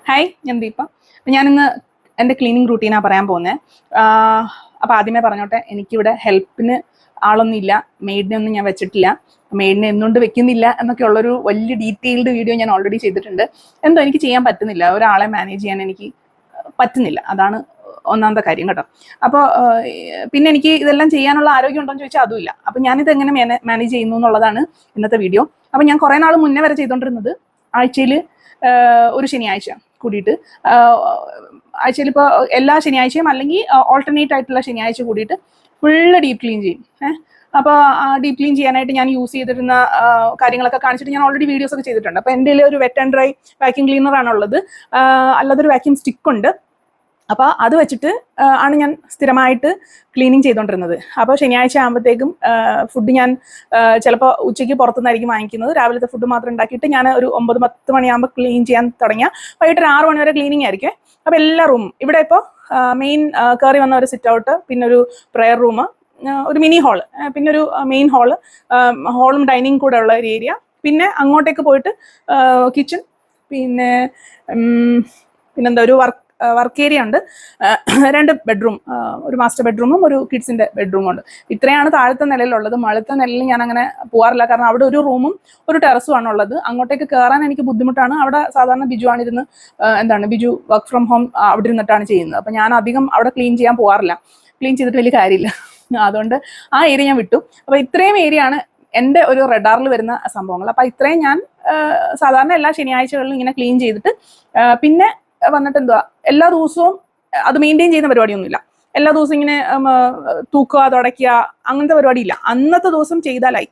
Hi, ഞാൻ ദീപ. ഞാനിന്ന് എൻ്റെ ക്ലീനിങ് റൂട്ടീനാണ് പറയാൻ പോകുന്നത്. അപ്പോൾ ആദ്യമേ പറഞ്ഞോട്ടെ, എനിക്കിവിടെ ഹെൽപ്പിന് ആളൊന്നുമില്ല, മെയ്ഡിനെ ഒന്നും ഞാൻ വെച്ചിട്ടില്ല, മെയ്ഡിനെ എന്തുകൊണ്ട് വെക്കുന്നില്ല എന്നൊക്കെ ഉള്ളൊരു വലിയ ഡീറ്റെയിൽഡ് വീഡിയോ ഞാൻ ഓൾറെഡി ചെയ്തിട്ടുണ്ട്. എന്തോ എനിക്ക് ചെയ്യാൻ പറ്റുന്നില്ല, ഒരാളെ മാനേജ് ചെയ്യാൻ എനിക്ക് പറ്റുന്നില്ല, അതാണ് ഒന്നാമത്തെ കാര്യം കേട്ടോ. അപ്പോൾ പിന്നെ എനിക്ക് ഇതെല്ലാം ചെയ്യാനുള്ള ആരോഗ്യം ഉണ്ടോ എന്ന് ചോദിച്ചാൽ അതുമില്ല. അപ്പം ഞാനിത് എങ്ങനെ മാനേജ് ചെയ്യുന്നു എന്നുള്ളതാണ് ഇന്നത്തെ വീഡിയോ. അപ്പം ഞാൻ കുറേ നാൾ മുന്നേ വരെ ചെയ്തുകൊണ്ടിരുന്നത് ആഴ്ചയിൽ ഒരു ശനിയാഴ്ച കൂടിയിട്ട്, ആഴ്ചയിൽ ഇപ്പോൾ എല്ലാ ശനിയാഴ്ചയും അല്ലെങ്കിൽ ഓൾട്ടർനേറ്റ് ആയിട്ടുള്ള ശനിയാഴ്ച കൂടിയിട്ട് ഫുള്ള് ഡീപ്പ് ക്ലീൻ ചെയ്യും. അപ്പോൾ ഡീപ്പ് ക്ലീൻ ചെയ്യാനായിട്ട് ഞാൻ യൂസ് ചെയ്തിരുന്ന കാര്യങ്ങളൊക്കെ കാണിച്ചിട്ട് ഞാൻ ഓൾറെഡി വീഡിയോസ് ഒക്കെ ചെയ്തിട്ടുണ്ട്. അപ്പോൾ എൻ്റെ ഒരു വെറ്റ് ആൻഡ് ഡ്രൈ വാക്യൂം ക്ലീനറാണുള്ളത്, അല്ലാതൊരു വാക്യൂം സ്റ്റിക്ക് ഉണ്ട്. അപ്പോൾ അത് വെച്ചിട്ട് ആണ് ഞാൻ സ്ഥിരമായിട്ട് ക്ലീനിങ് ചെയ്തുകൊണ്ടിരുന്നത്. അപ്പോൾ ശനിയാഴ്ച ആകുമ്പോഴത്തേക്കും ഫുഡ് ഞാൻ ചിലപ്പോൾ ഉച്ചയ്ക്ക് പുറത്തുനിന്നായിരിക്കും വാങ്ങിക്കുന്നത്. രാവിലത്തെ ഫുഡ് മാത്രം ഉണ്ടാക്കിയിട്ട് ഞാൻ ഒരു 9-10 മണിയാകുമ്പോൾ ക്ലീൻ ചെയ്യാൻ തുടങ്ങിയ വൈകിട്ട് ഒരു 6 മണി വരെ ക്ലീനിങ് ആയിരിക്കും. അപ്പോൾ എല്ലാ റൂമും ഇവിടെ ഇപ്പോൾ മെയിൻ കയറി വന്ന ഒരു സിറ്റ് ഔട്ട്, പിന്നെ ഒരു പ്രെയർ റൂം, ഒരു മിനി ഹാള്, പിന്നെ ഒരു മെയിൻ ഹാളും ഡൈനിങ് കൂടെ ഉള്ള ഒരു ഏരിയ, പിന്നെ അങ്ങോട്ടേക്ക് പോയിട്ട് കിച്ചൺ, പിന്നെന്താ ഒരു വർക്ക് ഏരിയ ഉണ്ട്, 2 ബെഡ്റൂം, ഒരു മാസ്റ്റർ ബെഡ്റൂമും ഒരു കിഡ്സിൻ്റെ ബെഡ്റൂമും ഉണ്ട്. ഇത്രയാണ് താഴത്തെ നിലയിലുള്ളത്. മുകളിലത്തെ നിലയിൽ ഞാൻ അങ്ങനെ പോകാറില്ല, കാരണം അവിടെ ഒരു റൂമും ഒരു ടെറസും ആണ് ഉള്ളത്. അങ്ങോട്ടേക്ക് കയറാൻ എനിക്ക് ബുദ്ധിമുട്ടാണ്. അവിടെ സാധാരണ ബിജു ആണിരുന്ന് ബിജു വർക്ക് ഫ്രം ഹോം അവിടെ ഇരുന്നിട്ടാണ് ചെയ്യുന്നത്. അപ്പം ഞാൻ അധികം അവിടെ ക്ലീൻ ചെയ്യാൻ പോകാറില്ല, ക്ലീൻ ചെയ്തിട്ട് വലിയ കാര്യമില്ല. അതുകൊണ്ട് ആ ഏരിയ ഞാൻ വിട്ടു. അപ്പോൾ ഇത്രയും ഏരിയ ആണ് എൻ്റെ ഒരു റഡാറിൽ വരുന്ന സംഭവങ്ങൾ. അപ്പം ഇത്രയും ഞാൻ സാധാരണ എല്ലാ ശനിയാഴ്ചകളിലും ഇങ്ങനെ ക്ലീൻ ചെയ്തിട്ട് പിന്നെ വന്നിട്ട് എന്തുവാ, എല്ലാ ദിവസവും അത് മെയിൻറ്റെയിൻ ചെയ്യുന്ന പരിപാടിയൊന്നുമില്ല. എല്ലാ ദിവസവും ഇങ്ങനെ തൂക്കുക, തുടയ്ക്കുക, അങ്ങനത്തെ പരിപാടിയില്ല. അന്നത്തെ ദിവസം ചെയ്താലായി,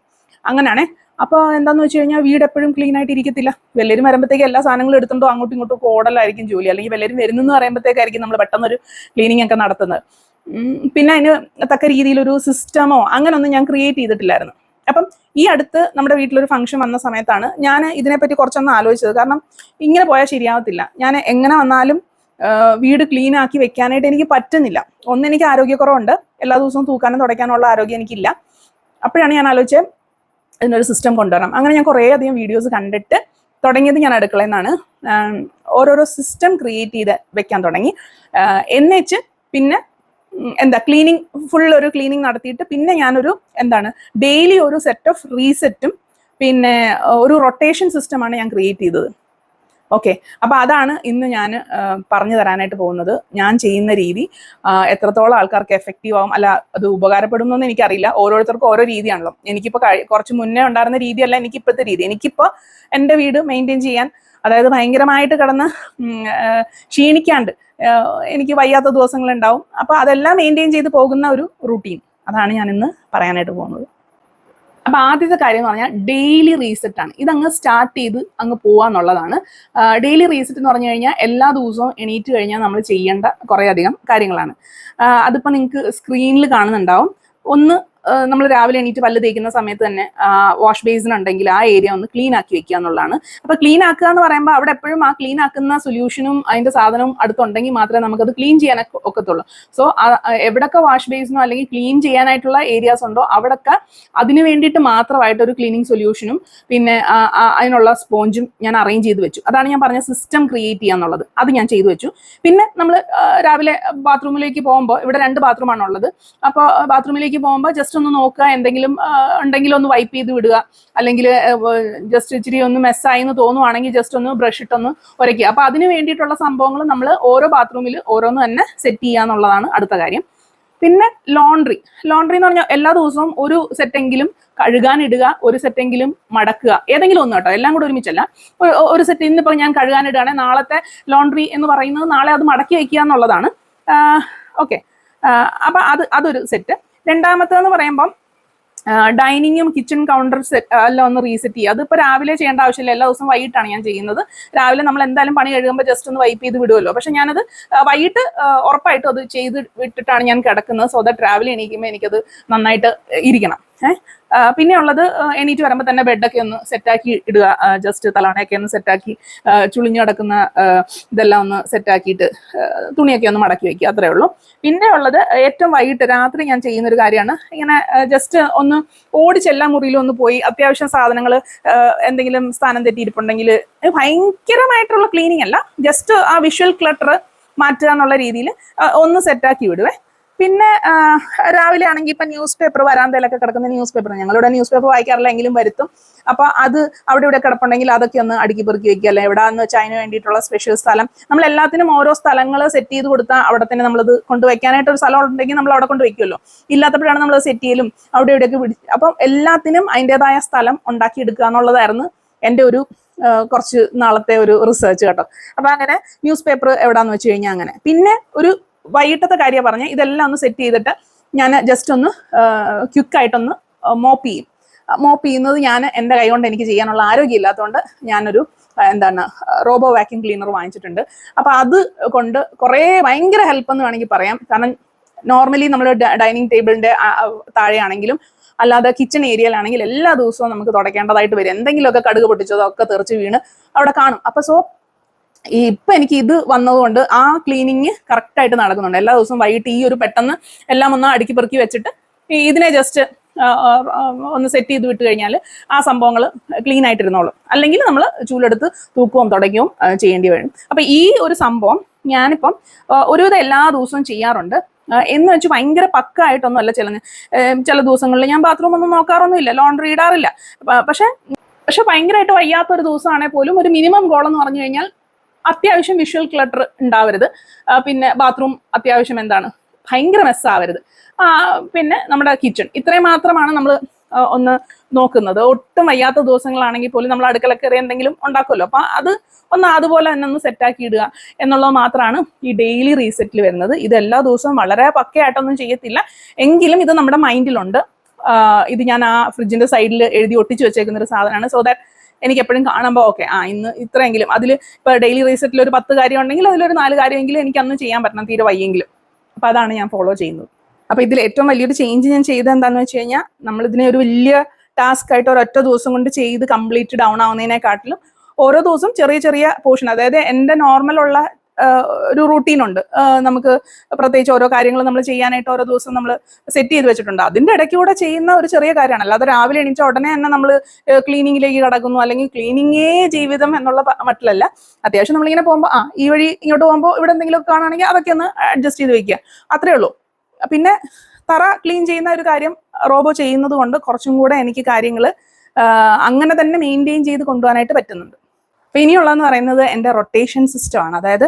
അങ്ങനെയാണേ. അപ്പോൾ എന്താണെന്ന് വെച്ച് കഴിഞ്ഞാൽ വീട് എപ്പോഴും ക്ലീൻ ആയിട്ട് ഇരിക്കത്തില്ല. വെല്ലരും വരുമ്പോഴത്തേക്ക് എല്ലാ സാധനങ്ങളും എടുത്തുകൊണ്ടോ അങ്ങോട്ടും ഇങ്ങോട്ടും ഓടലായിരിക്കും ജോലി, അല്ലെങ്കിൽ വെല്ലരും വരുന്നെന്ന് പറയുമ്പോഴത്തേക്കായിരിക്കും നമ്മൾ പെട്ടെന്നൊരു ക്ലീനിങ് ഒക്കെ നടത്തുന്നത്. പിന്നെ അതിന് തക്ക രീതിയിലൊരു സിസ്റ്റമോ അങ്ങനെയൊന്നും ഞാൻ ക്രിയേറ്റ് ചെയ്തിട്ടില്ലായിരുന്നു. അപ്പം ഈ അടുത്ത് നമ്മുടെ വീട്ടിലൊരു ഫംഗ്ഷൻ വന്ന സമയത്താണ് ഞാൻ ഇതിനെപ്പറ്റി കുറച്ചൊന്ന് ആലോചിച്ചത്. കാരണം ഇങ്ങനെ പോയാൽ ശരിയാവത്തില്ല. ഞാൻ എങ്ങനെ വന്നാലും വീട് ക്ലീൻ ആക്കി വെക്കാനായിട്ട് എനിക്ക് പറ്റുന്നില്ല. എനിക്ക് ആരോഗ്യക്കുറവുണ്ട്, എല്ലാ ദിവസവും തൂക്കാനും തുടയ്ക്കാനുള്ള ആരോഗ്യം എനിക്കില്ല. അപ്പോഴാണ് ഞാൻ ആലോചിച്ചത് ഇതിനൊരു സിസ്റ്റം കൊണ്ടുവരണം. അങ്ങനെ ഞാൻ കുറേ അധികം വീഡിയോസ് കണ്ടിട്ട് തുടങ്ങിയത് ഞാൻ അടുക്കളയിൽ നിന്നാണ്. ഓരോരോ സിസ്റ്റം ക്രിയേറ്റ് ചെയ്ത് വെക്കാൻ തുടങ്ങി. എന്നുവെച്ച് പിന്നെ ക്ലീനിങ്, ഫുൾ ഒരു ക്ലീനിങ് നടത്തിയിട്ട് പിന്നെ ഞാനൊരു ഡെയിലി ഒരു സെറ്റ് ഓഫ് റീസെറ്റും പിന്നെ ഒരു റൊട്ടേഷൻ സിസ്റ്റമാണ് ഞാൻ ക്രിയേറ്റ് ചെയ്തത്. ഓക്കെ, അപ്പോൾ അതാണ് ഇന്ന് ഞാൻ പറഞ്ഞു തരാനായിട്ട് പോകുന്നത്. ഞാൻ ചെയ്യുന്ന രീതി എത്രത്തോളം ആൾക്കാർക്ക് എഫക്റ്റീവ് ആവും, അല്ല അത് ഉപകാരപ്പെടുന്നതെന്ന് എനിക്കറിയില്ല. ഓരോരുത്തർക്കും ഓരോ രീതിയാണല്ലോ. എനിക്കിപ്പോൾ കുറച്ച് മുന്നേ ഉണ്ടായിരുന്ന രീതിയല്ല എനിക്കിപ്പോഴത്തെ രീതി. എനിക്കിപ്പോൾ എൻ്റെ വീട് മെയിൻറ്റെയിൻ ചെയ്യാൻ, അതായത് ഭയങ്കരമായിട്ട് കിടന്ന് ക്ഷീണിക്കാണ്ട് എനിക്ക് വയ്യാത്ത ദിവസങ്ങളുണ്ടാവും. അപ്പോൾ അതെല്ലാം മെയിൻറ്റെയിൻ ചെയ്ത് പോകുന്ന ഒരു റൂട്ടീൻ, അതാണ് ഞാൻ ഇന്ന് പറയാനായിട്ട് പോകുന്നത്. അപ്പം ആദ്യത്തെ കാര്യം എന്ന് പറഞ്ഞാൽ ഡെയിലി റീസെറ്റാണ്. ഇതങ്ങ് സ്റ്റാർട്ട് ചെയ്ത് അങ്ങ് പോകാന്നുള്ളതാണ്. ഡെയിലി റീസെറ്റ് എന്ന് പറഞ്ഞു കഴിഞ്ഞാൽ എല്ലാ ദിവസവും എണീറ്റ് കഴിഞ്ഞാൽ നമ്മൾ ചെയ്യേണ്ട കുറേ അധികം കാര്യങ്ങളാണ്. അതിപ്പോൾ നിങ്ങൾക്ക് സ്ക്രീനിൽ കാണുന്നുണ്ടാവും. ഒന്ന്, നമ്മൾ രാവിലെ എണീറ്റ് പല്ല് തേക്കുന്ന സമയത്ത് തന്നെ വാഷ് ബേസിൻ ഉണ്ടെങ്കിൽ ആ ഏരിയ ഒന്ന് ക്ലീൻ ആക്കി വെക്കുക എന്നുള്ളതാണ്. അപ്പോൾ ക്ലീൻ ആക്കുക എന്ന് പറയുമ്പോൾ അവിടെ എപ്പോഴും ആ ക്ലീൻ ആക്കുന്ന സൊല്യൂഷനും അതിൻ്റെ സാധനവും അടുത്തുണ്ടെങ്കിൽ മാത്രമേ നമുക്കത് ക്ലീൻ ചെയ്യാനൊക്കെ ഒക്കത്തുള്ളൂ. സോ എവിടെയൊക്കെ വാഷ് ബേസിനോ അല്ലെങ്കിൽ ക്ലീൻ ചെയ്യാനായിട്ടുള്ള ഏരിയാസ് ഉണ്ടോ അവിടെയൊക്കെ അതിന് വേണ്ടിയിട്ട് മാത്രമായിട്ട് ഒരു ക്ലീനിങ് സൊല്യൂഷനും പിന്നെ അതിനുള്ള സ്പോഞ്ചും ഞാൻ അറേഞ്ച് ചെയ്ത് വെച്ചു. അതാണ് ഞാൻ പറഞ്ഞ സിസ്റ്റം ക്രിയേറ്റ് ചെയ്യുക എന്നുള്ളത്. അത് ഞാൻ ചെയ്തു വെച്ചു. പിന്നെ നമ്മൾ രാവിലെ ബാത്റൂമിലേക്ക് പോകുമ്പോൾ, ഇവിടെ 2 ബാത്റൂമാണുള്ളത്. അപ്പോൾ ബാത്റൂമിലേക്ക് പോകുമ്പോൾ ജസ്റ്റ് ഒന്ന് നോക്കുക, എന്തെങ്കിലും ഉണ്ടെങ്കിൽ ഒന്ന് വൈപ്പ് ചെയ്ത് വിടുക, അല്ലെങ്കിൽ ജസ്റ്റ് ഇച്ചിരി ഒന്ന് മെസ്സായി എന്ന് തോന്നുവാണെങ്കിൽ ജസ്റ്റ് ഒന്ന് ബ്രഷ് ഇട്ടൊന്ന് ഉരയ്ക്കുക. അപ്പോൾ അതിന് വേണ്ടിയിട്ടുള്ള സംഭവങ്ങൾ നമ്മൾ ഓരോ ബാത്റൂമിൽ ഓരോന്ന് തന്നെ സെറ്റ് ചെയ്യുക എന്നുള്ളതാണ് അടുത്ത കാര്യം. പിന്നെ ലോണ്ട്രി എന്ന് പറഞ്ഞാൽ എല്ലാ ദിവസവും ഒരു സെറ്റെങ്കിലും കഴുകാനിടുക, ഒരു സെറ്റെങ്കിലും മടക്കുക, ഏതെങ്കിലും ഒന്ന് കേട്ടോ, എല്ലാം കൂടെ ഒരുമിച്ചല്ല. ഒരു സെറ്റ് ഇന്നിപ്പോൾ ഞാൻ കഴുകാനിടുകയാണെങ്കിൽ നാളത്തെ ലോണ്ട്രി എന്ന് പറയുന്നത് നാളെ അത് മടക്കി വയ്ക്കുക എന്നുള്ളതാണ്. ഓക്കെ, അപ്പം അതൊരു സെറ്റ്. രണ്ടാമത്തേന്ന് പറയുമ്പം ഡൈനിങ്ങും കിച്ചൺ കൗണ്ടർ സെറ്റ് എല്ലാം ഒന്ന് റീസെറ്റ് ചെയ്യുക. അതിപ്പോൾ രാവിലെ ചെയ്യേണ്ട ആവശ്യമില്ല, എല്ലാ ദിവസവും വൈകിട്ടാണ് ഞാൻ ചെയ്യുന്നത്. രാവിലെ നമ്മൾ എന്തായാലും പണി കഴിയുമ്പോൾ ജസ്റ്റ് ഒന്ന് വൈപ്പ് ചെയ്ത് വിടുമല്ലോ. പക്ഷെ ഞാനത് വൈകിട്ട് ഉറപ്പായിട്ടും അത് ചെയ്ത് വിട്ടിട്ടാണ് ഞാൻ കിടക്കുന്നത്. സോ ദാറ്റ് രാവിലെ എണീക്കുമ്പോൾ എനിക്കത് നന്നായിട്ട് ഇരിക്കണം. പിന്നെ ഉള്ളത് എണീറ്റ് വരുമ്പോൾ തന്നെ ബെഡൊക്കെ ഒന്ന് സെറ്റാക്കി ഇടുക, ജസ്റ്റ് തലവണയൊക്കെ ഒന്ന് സെറ്റാക്കി ചുളിഞ്ഞു കിടക്കുന്ന ഇതെല്ലാം ഒന്ന് സെറ്റാക്കിയിട്ട് തുണിയൊക്കെ ഒന്ന് മടക്കി വയ്ക്കുക, അത്രേ ഉള്ളൂ. പിന്നെ ഉള്ളത് ഏറ്റവും വൈകിട്ട് രാത്രി ഞാൻ ചെയ്യുന്നൊരു കാര്യമാണ്, ഇങ്ങനെ ജസ്റ്റ് ഒന്ന് ഓടിച്ചെല്ലാ മുറിയിലും ഒന്ന് പോയി അത്യാവശ്യം സാധനങ്ങൾ എന്തെങ്കിലും സ്ഥാനം തെറ്റിയിരിപ്പുണ്ടെങ്കിൽ ഭയങ്കരമായിട്ടുള്ള ക്ലീനിങ് അല്ല, ജസ്റ്റ് ആ വിഷ്വൽ ക്ലട്ടർ മാറ്റുക എന്നുള്ള രീതിയിൽ ഒന്ന് സെറ്റാക്കി വിടുവേ. പിന്നെ രാവിലെ ആണെങ്കിൽ ഇപ്പം ന്യൂസ് പേപ്പർ വരാന്തയിലൊക്കെ കിടക്കുന്ന ന്യൂസ് പേപ്പർ, ഞങ്ങളിവിടെ ന്യൂസ് പേപ്പർ വായിക്കാറില്ല എങ്കിലും വരുത്തും. അപ്പോൾ അത് അവിടെ ഇവിടെ കിടപ്പുണ്ടെങ്കിൽ അതൊക്കെ ഒന്ന് അടുക്കി പെറുക്കി വെക്കുക, അല്ലെ എവിടെയാണെന്ന് വെച്ചാൽ അതിന് വേണ്ടിയിട്ടുള്ള സ്പെഷ്യൽ സ്ഥലം നമ്മൾ എല്ലാത്തിനും ഓരോ സ്ഥലങ്ങൾ സെറ്റ് ചെയ്ത് കൊടുത്താൽ അവിടെ തന്നെ നമ്മളത് കൊണ്ടുവയ്ക്കാനായിട്ട് ഒരു സ്ഥലം ഉണ്ടെങ്കിൽ നമ്മൾ അവിടെ കൊണ്ട് വയ്ക്കുമല്ലോ. ഇല്ലാത്തപ്പോഴാണ് നമ്മൾ സെറ്റ് ചെയ്യലും അവിടെ ഇവിടെയൊക്കെ പിടിച്ച്. അപ്പം എല്ലാത്തിനും അതിൻ്റെതായ സ്ഥലം ഉണ്ടാക്കി എടുക്കുക എന്നുള്ളതായിരുന്നു എൻ്റെ ഒരു കുറച്ച് നാളത്തെ ഒരു റിസർച്ച് കേട്ടോ. അപ്പൊ അങ്ങനെ ന്യൂസ് പേപ്പർ എവിടാന്ന് വെച്ച് കഴിഞ്ഞാൽ അങ്ങനെ. പിന്നെ ഒരു വൈകിട്ടത്തെ കാര്യം പറഞ്ഞ് ഇതെല്ലാം ഒന്ന് സെറ്റ് ചെയ്തിട്ട് ഞാൻ ജസ്റ്റ് ഒന്ന് ക്വിക്കായിട്ടൊന്ന് മോപ്പ് ചെയ്യും. മോപ്പ് ചെയ്യുന്നത് ഞാൻ എൻ്റെ കൈ കൊണ്ട് എനിക്ക് ചെയ്യാനുള്ള ആരോഗ്യം ഇല്ലാത്തതുകൊണ്ട് ഞാനൊരു റോബോ വാക്യൂം ക്ലീനർ വാങ്ങിച്ചിട്ടുണ്ട്. അപ്പൊ അത് കൊണ്ട് കുറേ ഭയങ്കര ഹെൽപ്പ് എന്ന് വേണമെങ്കിൽ പറയാം. കാരണം നോർമലി നമ്മൾ ഡൈനിങ് ടേബിളിന്റെ താഴെയാണെങ്കിലും അല്ലാതെ കിച്ചൺ ഏരിയയിലാണെങ്കിൽ എല്ലാ ദിവസവും നമുക്ക് തുടയ്ക്കേണ്ടതായിട്ട് വരും. എന്തെങ്കിലുമൊക്കെ കടുക് പൊട്ടിച്ചതോ ഒക്കെ തെറിച്ച് വീണ് അവിടെ കാണും. അപ്പൊ ഇപ്പൊ എനിക്ക് ഇത് വന്നതുകൊണ്ട് ആ ക്ലീനിങ് കറക്റ്റായിട്ട് നടക്കുന്നുണ്ട്. എല്ലാ ദിവസവും വൈകിട്ട് ഈ ഒരു പെട്ടെന്ന് എല്ലാം ഒന്ന് അടുക്കി പെറുക്കി വെച്ചിട്ട് ഇതിനെ ജസ്റ്റ് ഒന്ന് സെറ്റ് ചെയ്ത് വിട്ട് കഴിഞ്ഞാൽ ആ സംഭവങ്ങൾ ക്ലീൻ ആയിട്ടിരുന്നോളും. അല്ലെങ്കിൽ നമ്മൾ ചൂലെടുത്ത് തൂക്കവും തുടയ്ക്കുകയും ചെയ്യേണ്ടി വരും. അപ്പൊ ഈ ഒരു സംഭവം ഞാനിപ്പം ഒരുവിധം എല്ലാ ദിവസവും ചെയ്യാറുണ്ട്. എന്ന് വെച്ച് ഭയങ്കര പക്കായിട്ടൊന്നും അല്ല. ചില ദിവസങ്ങളിൽ ഞാൻ ബാത്റൂം ഒന്നും നോക്കാറൊന്നുമില്ല, ലോണ്ടറി ഇടാറില്ല. പക്ഷെ ഭയങ്കരമായിട്ട് വയ്യാത്തൊരു ദിവസമാണെങ്കിൽ പോലും ഒരു മിനിമം ഗോൾ എന്ന് പറഞ്ഞു കഴിഞ്ഞാൽ അത്യാവശ്യം വിഷ്വൽ ക്ലട്ടർ ഉണ്ടാവരുത്. പിന്നെ ബാത്റൂം അത്യാവശ്യം ഭയങ്കര മെസ്സാവരുത്. പിന്നെ നമ്മുടെ കിച്ചൺ, ഇത്രയും മാത്രമാണ് നമ്മൾ ഒന്ന് നോക്കുന്നത്. ഒട്ടും വയ്യാത്ത ദിവസങ്ങളാണെങ്കിൽ പോലും നമ്മൾ അടുക്കള കയറി എന്തെങ്കിലും ഉണ്ടാക്കുമല്ലോ, അപ്പൊ അത് അതുപോലെ തന്നെ ഒന്ന് സെറ്റാക്കി ഇടുക എന്നുള്ളത് മാത്രമാണ് ഈ ഡെയിലി റീസെറ്റിൽ വരുന്നത്. ഇത് എല്ലാ ദിവസവും വളരെ പക്കയായിട്ടൊന്നും ചെയ്യത്തില്ല, എങ്കിലും ഇത് നമ്മുടെ മൈൻഡിലുണ്ട്. ഇത് ഞാൻ ആ ഫ്രിഡ്ജിന്റെ സൈഡിൽ എഴുതി ഒട്ടിച്ചു വെച്ചേക്കുന്ന ഒരു സാധനമാണ്. സോ ദാറ്റ് എനിക്ക് എപ്പോഴും കാണുമ്പോൾ ഓക്കെ ഇന്ന് ഇത്രയെങ്കിലും, അതിൽ ഇപ്പോൾ ഡെയിലി റീസെറ്റിൽ ഒരു 10 കാര്യം ഉണ്ടെങ്കിൽ അതിലൊരു 4 കാര്യമെങ്കിലും എനിക്ക് അന്ന് ചെയ്യാൻ പറ്റണം, തീരെ വയ്യെങ്കിലും. അപ്പൊ അതാണ് ഞാൻ ഫോളോ ചെയ്യുന്നത്. അപ്പൊ ഇതിൽ ഏറ്റവും വലിയൊരു ചേഞ്ച് ഞാൻ ചെയ്തത് എന്താണെന്ന് വെച്ച് കഴിഞ്ഞാൽ, നമ്മളിതിനെ ഒരു വലിയ ടാസ്ക് ആയിട്ട് ഒരൊറ്റ ദിവസം കൊണ്ട് ചെയ്ത് കംപ്ലീറ്റ് ഡൗൺ ആവുന്നതിനെക്കാട്ടിലും ഓരോ ദിവസം ചെറിയ ചെറിയ പോർഷൻ, അതായത് എൻ്റെ നോർമലുള്ള ഒരു റൂട്ടീനുണ്ട്. നമുക്ക് പ്രത്യേകിച്ച് ഓരോ കാര്യങ്ങൾ നമ്മൾ ചെയ്യാനായിട്ട് ഓരോ ദിവസം നമ്മൾ സെറ്റ് ചെയ്ത് വെച്ചിട്ടുണ്ട്. അതിൻ്റെ ഇടയ്ക്കൂടെ ചെയ്യുന്ന ഒരു ചെറിയ കാര്യമാണ്. അല്ലാതെ രാവിലെ എണീച്ച ഉടനെ തന്നെ നമ്മൾ ക്ലീനിങ്ങിലേക്ക് കടക്കുന്നു, അല്ലെങ്കിൽ ക്ലീനിങ്ങേ ജീവിതം എന്നുള്ള മട്ടിലല്ല. അത്യാവശ്യം നമ്മളിങ്ങനെ പോകുമ്പോൾ ഈ വഴി ഇങ്ങോട്ട് പോകുമ്പോൾ ഇവിടെ എന്തെങ്കിലും കാണുകയാണെങ്കിൽ അതൊക്കെ ഒന്ന് അഡ്ജസ്റ്റ് ചെയ്ത് വെക്കുക, അത്രേ ഉള്ളൂ. പിന്നെ തറ ക്ലീൻ ചെയ്യുന്ന ഒരു കാര്യം റോബോ ചെയ്യുന്നത് കൊണ്ട് കുറച്ചും കൂടെ എനിക്ക് കാര്യങ്ങൾ അങ്ങനെ തന്നെ മെയിൻറ്റെയിൻ ചെയ്ത് കൊണ്ടുപോകാനായിട്ട് പറ്റുന്നുണ്ട്. അപ്പൊ ഇനിയുള്ളതെന്ന് പറയുന്നത് എൻ്റെ റൊട്ടേഷൻ സിസ്റ്റമാണ്. അതായത്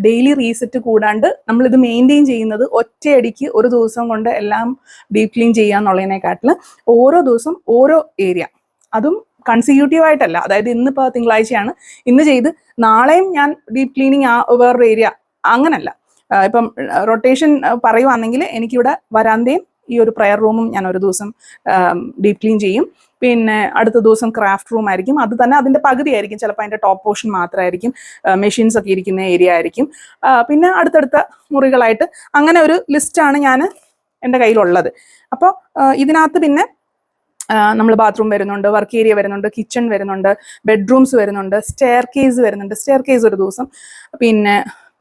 ഡെയിലി റീസെറ്റ് കൂടാണ്ട് നമ്മളിത് മെയിൻറ്റെയിൻ ചെയ്യുന്നത് ഒറ്റയടിക്ക് ഒരു ദിവസം കൊണ്ട് എല്ലാം ഡീപ് ക്ലീൻ ചെയ്യാന്നുള്ളതിനെക്കാട്ടിൽ ഓരോ ദിവസം ഓരോ ഏരിയ, അതും കൺസിക്യൂട്ടീവ് ആയിട്ടല്ല. അതായത് ഇന്നിപ്പോൾ തിങ്കളാഴ്ചയാണ്, ഇന്ന് ചെയ്ത് നാളെയും ഞാൻ ഡീപ് ക്ലീനിങ് വേറൊരു ഏരിയ, അങ്ങനല്ല. ഇപ്പം റൊട്ടേഷൻ പറയുവാണെങ്കിൽ എനിക്കിവിടെ വരാന്തയും ഈ ഒരു പ്രയർ റൂമും ഞാൻ ഒരു ദിവസം ഡീപ് ക്ലീൻ ചെയ്യും. പിന്നെ അടുത്ത ദിവസം ക്രാഫ്റ്റ് റൂം ആയിരിക്കും, അത് തന്നെ അതിൻ്റെ പകുതി ആയിരിക്കും, ചിലപ്പോൾ അതിൻ്റെ ടോപ്പ് പോർഷൻ മാത്രമായിരിക്കും, മെഷീൻസ് ഒക്കെ ഇരിക്കുന്ന ഏരിയ ആയിരിക്കും. പിന്നെ അടുത്തടുത്ത മുറികളായിട്ട് അങ്ങനെ ഒരു ലിസ്റ്റാണ് ഞാൻ എൻ്റെ കയ്യിലുള്ളത്. അപ്പോൾ ഇതിനകത്ത് പിന്നെ നമ്മൾ ബാത്റൂം വരുന്നുണ്ട്, വർക്ക് ഏരിയ വരുന്നുണ്ട്, കിച്ചൺ വരുന്നുണ്ട്, ബെഡ്റൂംസ് വരുന്നുണ്ട്, സ്റ്റെയർ കേസ് വരുന്നുണ്ട്, സ്റ്റെയർ കേസ് ഒരു ദിവസം,